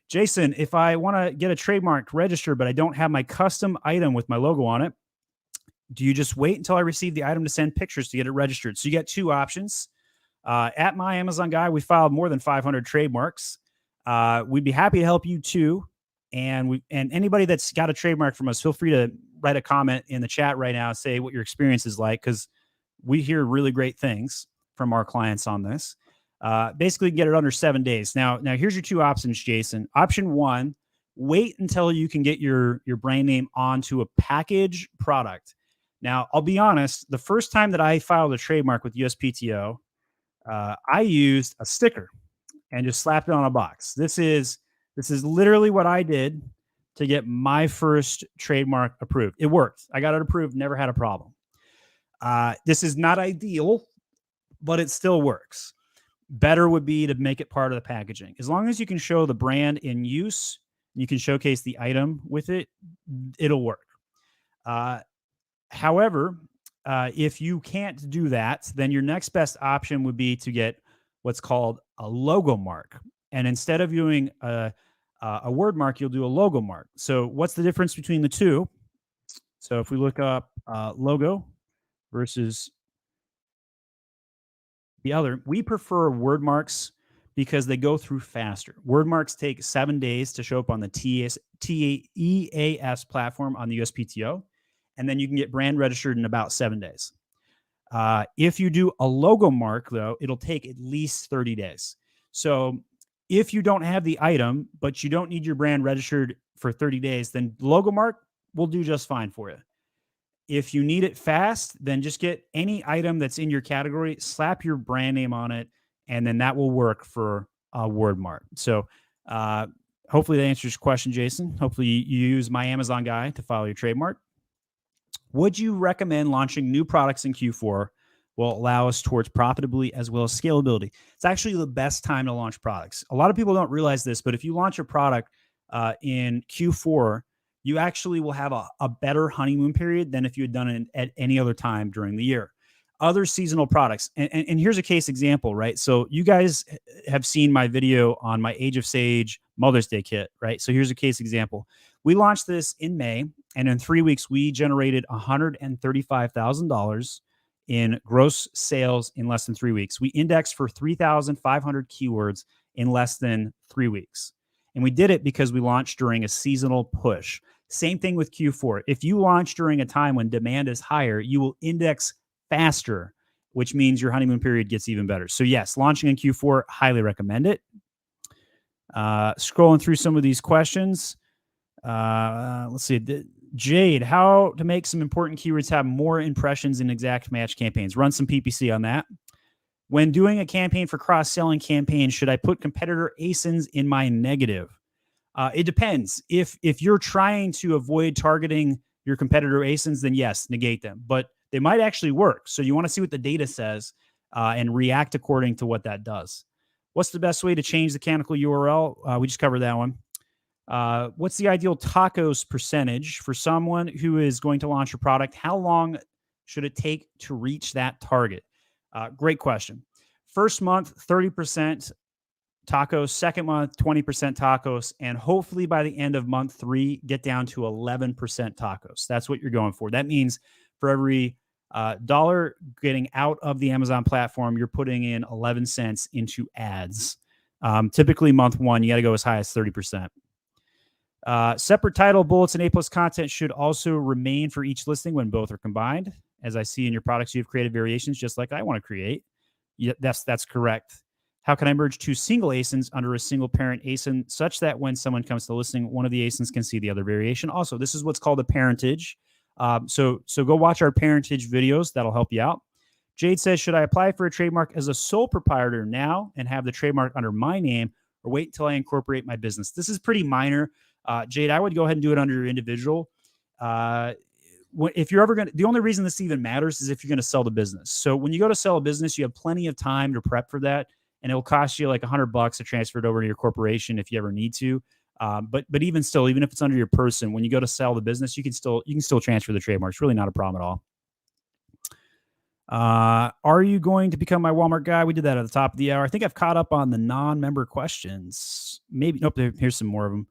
Jason, if I want to get a trademark registered, but I don't have my custom item with my logo on it, do you just wait until I receive the item to send pictures to get it registered? So you get 2 options. At my Amazon guy, we filed more than 500 trademarks. We'd be happy to help you too. And anybody that's got a trademark from us, feel free to write a comment in the chat right now and say what your experience is like, because we hear really great things from our clients on this. Basically, get it under 7 days. Now here's your 2 options, Jason. Option 1, wait until you can get your brand name onto a package product. Now, I'll be honest, the first time that I filed a trademark with USPTO, I used a sticker and just slapped it on a box. This is literally what I did to get my first trademark approved. It worked. I got it approved, never had a problem. This is not ideal, but it still works. Better would be to make it part of the packaging. As long as you can show the brand in use, you can showcase the item with it, it'll work. However, if you can't do that, then your next best option would be to get what's called a logo mark. And instead of doing a word mark, you'll do a logo mark. So what's the difference between the two? So if we look up logo versus the other, we prefer word marks because they go through faster. Word marks take 7 days to show up on the EAS platform on the USPTO. And then you can get brand registered in about 7 days. If you do a logo mark, though, it'll take at least 30 days. So if you don't have the item, but you don't need your brand registered for 30 days, then logo mark will do just fine for you. If you need it fast, then just get any item that's in your category, slap your brand name on it, and then that will work for a word mark. So hopefully that answers your question, Jason. Hopefully you use my Amazon guy to file your trademark. Would you recommend launching new products in Q4 will allow us towards profitability as well as scalability? It's actually the best time to launch products. A lot of people don't realize this, but if you launch a product in Q4, you actually will have a better honeymoon period than if you had done it at any other time during the year. Other seasonal products, and here's a case example, right? So you guys have seen my video on my Age of Sage Mother's Day kit, right? So here's a case example. We launched this in May, and in 3 weeks, we generated $135,000 in gross sales in less than 3 weeks. We indexed for 3,500 keywords in less than 3 weeks. And we did it because we launched during a seasonal push. Same thing with Q4. If you launch during a time when demand is higher, you will index faster, which means your honeymoon period gets even better. So yes, launching in Q4, highly recommend it. Scrolling through some of these questions. Let's see. Jade, how to make some important keywords have more impressions in exact match campaigns? Run some PPC on that. When doing a campaign for cross-selling campaigns, should I put competitor ASINs in my negative? It depends. If you're trying to avoid targeting your competitor ASINs, then yes, negate them. But they might actually work. So you want to see what the data says and react according to what that does. What's the best way to change the canonical URL? We just covered that one. What's the ideal tacos percentage for someone who is going to launch a product? How long should it take to reach that target? Great question. First month, 30% tacos. Second month, 20% tacos. And hopefully by the end of month 3, get down to 11% tacos. That's what you're going for. That means for every dollar getting out of the Amazon platform, you're putting in 11 cents into ads. Typically month 1, you got to go as high as 30%. Separate title, bullets, and A+ content should also remain for each listing when both are combined. As I see in your products, you've created variations just like I want to create. Yeah, that's correct. How can I merge 2 single ASINs under a single parent ASIN such that when someone comes to listing, one of the ASINs can see the other variation? Also, this is what's called a parentage. So go watch our parentage videos. That'll help you out. Jade says, should I apply for a trademark as a sole proprietor now and have the trademark under my name, or wait until I incorporate my business? This is pretty minor. Jade, I would go ahead and do it under your individual. If you're ever going to, the only reason this even matters is if you're going to sell the business. So when you go to sell a business, you have plenty of time to prep for that. And it'll cost you like $100 to transfer it over to your corporation if you ever need to. But even still, even if it's under your person, when you go to sell the business, you can still transfer the trademark. It's really not a problem at all. Are you going to become my Walmart guy? We did that at the top of the hour. I think I've caught up on the non-member questions. Maybe, nope, here's some more of them.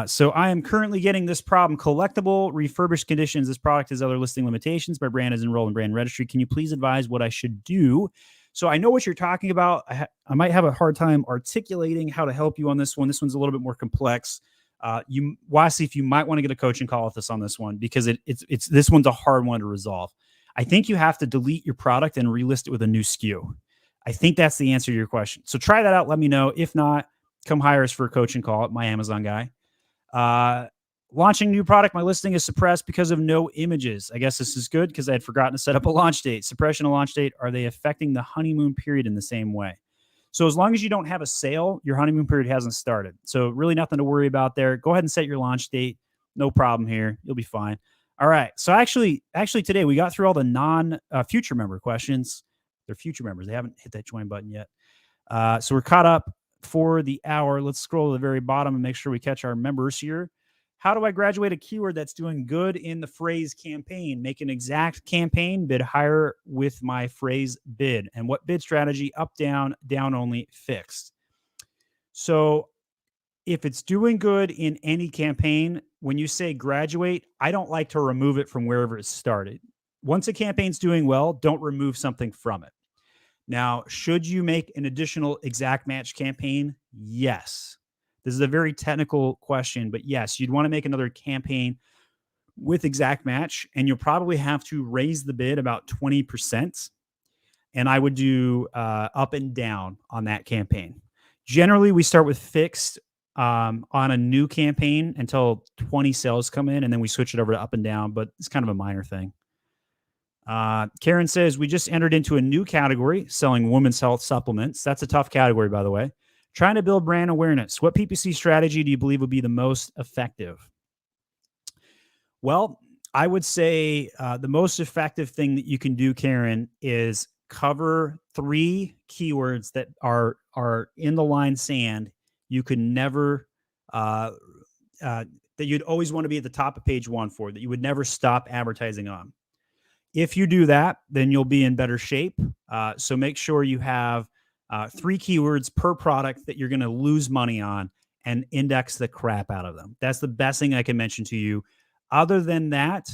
So I am currently getting this problem: collectible, refurbished conditions. This product has other listing limitations. My brand is enrolled in Brand Registry. Can you please advise what I should do? So I know what you're talking about. I might have a hard time articulating how to help you on this one. This one's a little bit more complex. Wasi, if you might want to get a coaching call with us on this one, because it's this one's a hard one to resolve. I think you have to delete your product and relist it with a new SKU. I think that's the answer to your question. So try that out. Let me know. If not, come hire us for a coaching call at my Amazon guy. Launching new product. My listing is suppressed because of no images. I guess this is good because I had forgotten to set up a launch date. Suppression and launch date, are they affecting the honeymoon period in the same way? So as long as you don't have a sale, your honeymoon period hasn't started. So really nothing to worry about there. Go ahead and set your launch date. No problem here. You'll be fine. All right. So actually today we got through all the non-future member questions. They're future members. They haven't hit that join button yet. So we're caught up for the hour. Let's scroll to the very bottom and make sure we catch our members here. How do I graduate a keyword that's doing good in the phrase campaign? Make an exact campaign, bid higher with my phrase bid. And what bid strategy? Up, down, down only, fixed. So if it's doing good in any campaign, when you say graduate, I don't like to remove it from wherever it started. Once a campaign's doing well, don't remove something from it. Now, should you make an additional exact match campaign? Yes. This is a very technical question, but yes, you'd want to make another campaign with exact match, and you'll probably have to raise the bid about 20%. And I would do up and down on that campaign. Generally, we start with fixed on a new campaign until 20 sales come in, and then we switch it over to up and down, but it's kind of a minor thing. Karen says, we just entered into a new category, selling women's health supplements. That's a tough category, by the way. Trying to build brand awareness. What PPC strategy do you believe would be the most effective? Well, I would say the most effective thing that you can do, Karen, is cover 3 keywords that are in the line sand. You can never that you'd always want to be at the top of page one for, that you would never stop advertising on. If you do that, then you'll be in better shape. So make sure you have 3 keywords per product that you're going to lose money on and index the crap out of them. That's the best thing I can mention to you. Other than that,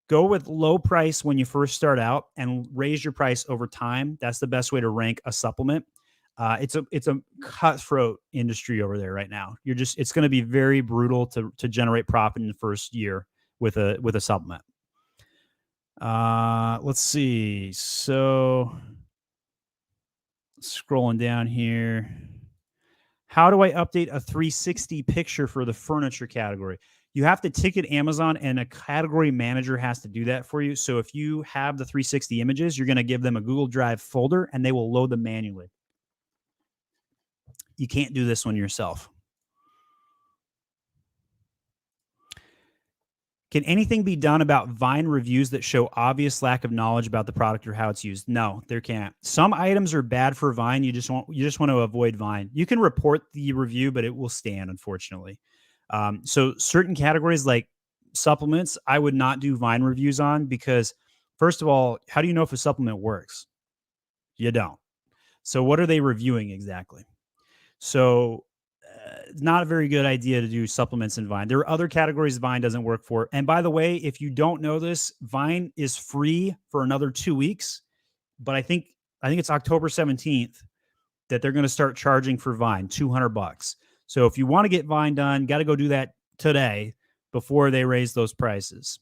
go with low price when you first start out and raise your price over time. That's the best way to rank a supplement. It's a cutthroat industry over there right now. It's going to be very brutal to generate profit in the first year with a supplement. Let's see. So scrolling down here. How do I update a 360 picture for the furniture category? You have to ticket Amazon, and a category manager has to do that for you. So if you have the 360 images, you're going to give them a Google Drive folder, and they will load them manually. You can't do this one yourself. Can anything be done about Vine reviews that show obvious lack of knowledge about the product or how it's used? No, there can't. Some items are bad for Vine. You just want to avoid Vine. You can report the review, but it will stand, unfortunately. So certain categories like supplements, I would not do Vine reviews on, because first of all, how do you know if a supplement works? You don't. So what are they reviewing exactly? So not a very good idea to do supplements in Vine. There are other categories Vine doesn't work for. And by the way, if you don't know this, Vine is free for another 2 weeks, but I think it's October 17th that they're going to start charging for Vine, $200. So if you want to get Vine done, got to go do that today before they raise those prices.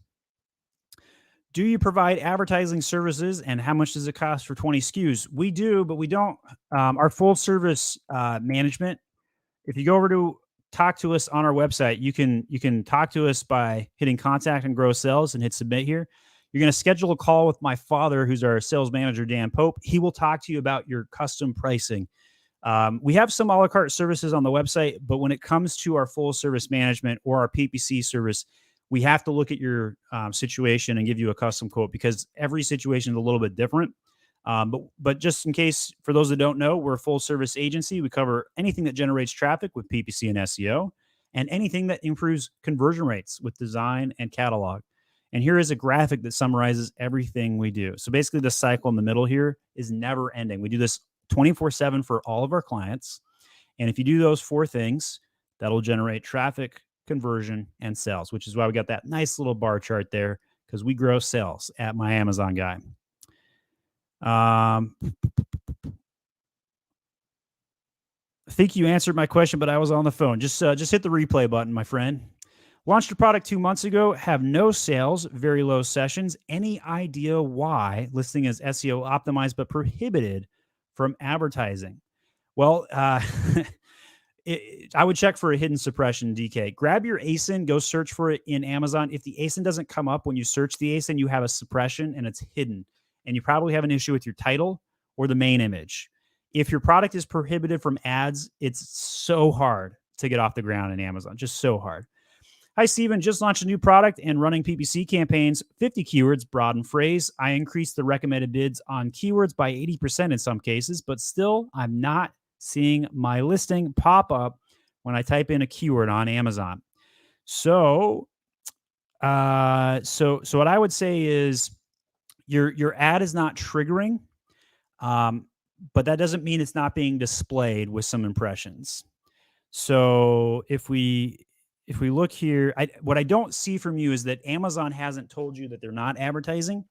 Do you provide advertising services, and how much does it cost for 20 SKUs? We do, but we don't. Our full service management, if you go over to talk to us on our website, you can talk to us by hitting contact and grow sales and hit submit here. You're going to schedule a call with my father, who's our sales manager, Dan Pope. He will talk to you about your custom pricing. We have some a la carte services on the website, but when it comes to our full service management or our PPC service, we have to look at your situation and give you a custom quote, because every situation is a little bit different. But just in case, for those that don't know, we're a full service agency. We cover anything that generates traffic with PPC and SEO, and anything that improves conversion rates with design and catalog. And here is a graphic that summarizes everything we do. So basically the cycle in the middle here is never ending. We do this 24/7 for all of our clients. And if you do those 4 things, that'll generate traffic, conversion, and sales, which is why we got that nice little bar chart there, because we grow sales at My Amazon Guy. I think you answered my question, but I was on the phone. Just hit the replay button, my friend. Launched a product 2 months ago, have no sales, very low sessions. Any idea why? Listing is SEO optimized, but prohibited from advertising. Well, I would check for a hidden suppression, DK. Grab your ASIN, go search for it in Amazon. If the ASIN doesn't come up when you search the ASIN, you have a suppression and it's hidden. And you probably have an issue with your title or the main image. If your product is prohibited from ads, it's so hard to get off the ground in Amazon, just so hard. Hi, Steven. Just launched a new product and running PPC campaigns, 50 keywords, broad and phrase. I increased the recommended bids on keywords by 80% in some cases, but still I'm not seeing my listing pop up when I type in a keyword on Amazon. So what I would say is your ad is not triggering, but that doesn't mean it's not being displayed with some impressions. So if we look here, what I don't see from you is that Amazon hasn't told you that they're not advertising.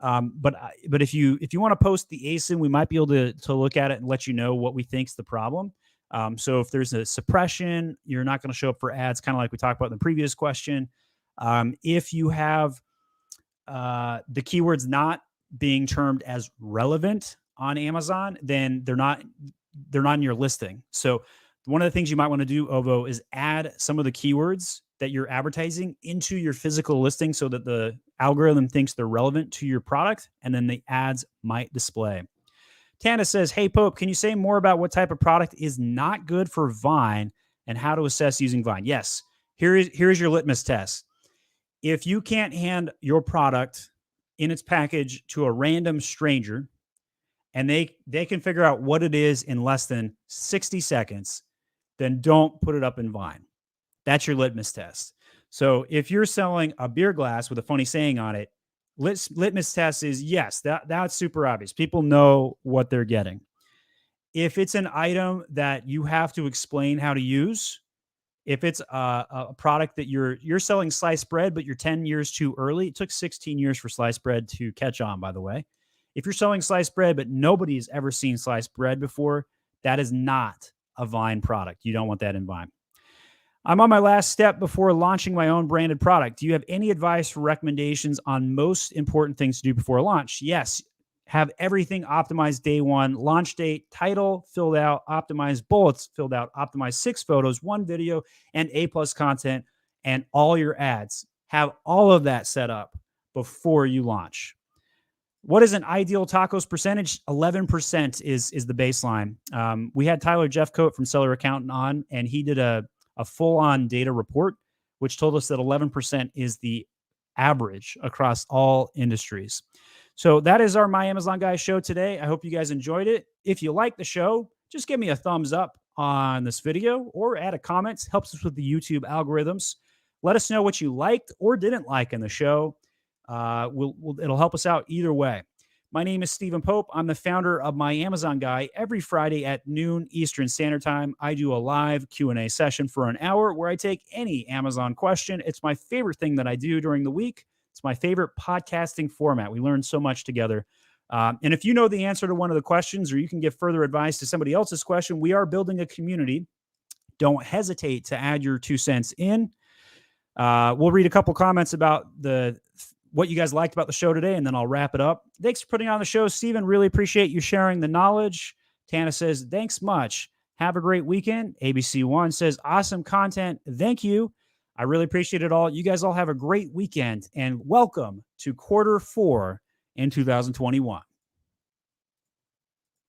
But if you want to post the ASIN, we might be able to look at it and let you know what we think's the problem. So if there's a suppression, you're not going to show up for ads, kind of like we talked about in the previous question. If you have the keywords not being termed as relevant on Amazon, then they're not in your listing. So one of the things you might want to do, Ovo, is add some of the keywords that you're advertising into your physical listing so that the algorithm thinks they're relevant to your product, and then the ads might display. Tana says, hey, Pope, can you say more about what type of product is not good for Vine and how to assess using Vine? Yes. Here's your litmus test. If you can't hand your product in its package to a random stranger and they can figure out what it is in less than 60 seconds, then don't put it up in Vine. That's your litmus test. So if you're selling a beer glass with a funny saying on it, litmus test is yes, that's super obvious. People know what they're getting. If it's an item that you have to explain how to use, if it's a product that you're selling sliced bread, but you're 10 years too early, it took 16 years for sliced bread to catch on, by the way. If you're selling sliced bread, but nobody's ever seen sliced bread before, that is not a Vine product. You don't want that in Vine. I'm on my last step before launching my own branded product. Do you have any advice or recommendations on most important things to do before launch? Yes. Have everything optimized day one, launch date, title filled out, optimized bullets filled out, optimized 6 photos, 1 video, and A+ content, and all your ads. Have all of that set up before you launch. What is an ideal tacos percentage? 11% is the baseline. We had Tyler Jeffcoat from Seller Accountant on, and he did a full-on data report, which told us that 11% is the average across all industries. So that is our My Amazon Guy show today. I hope you guys enjoyed it. If you like the show, just give me a thumbs up on this video or add a comment. It helps us with the YouTube algorithms. Let us know what you liked or didn't like in the show. It'll help us out either way. My name is Stephen Pope. I'm the founder of My Amazon Guy. Every Friday at noon Eastern Standard Time, I do a live Q&A session for an hour where I take any Amazon question. It's my favorite thing that I do during the week. It's my favorite podcasting format. We learn so much together. And if you know the answer to one of the questions, or you can give further advice to somebody else's question, we are building a community. Don't hesitate to add your 2 cents in. We'll read a couple comments about what you guys liked about the show today, and then I'll wrap it up. Thanks for putting on the show, Stephen. Really appreciate you sharing the knowledge. Tana says, thanks much. Have a great weekend. ABC1 says, awesome content. Thank you. I really appreciate it all. You guys all have a great weekend, and welcome to quarter 4 in 2021.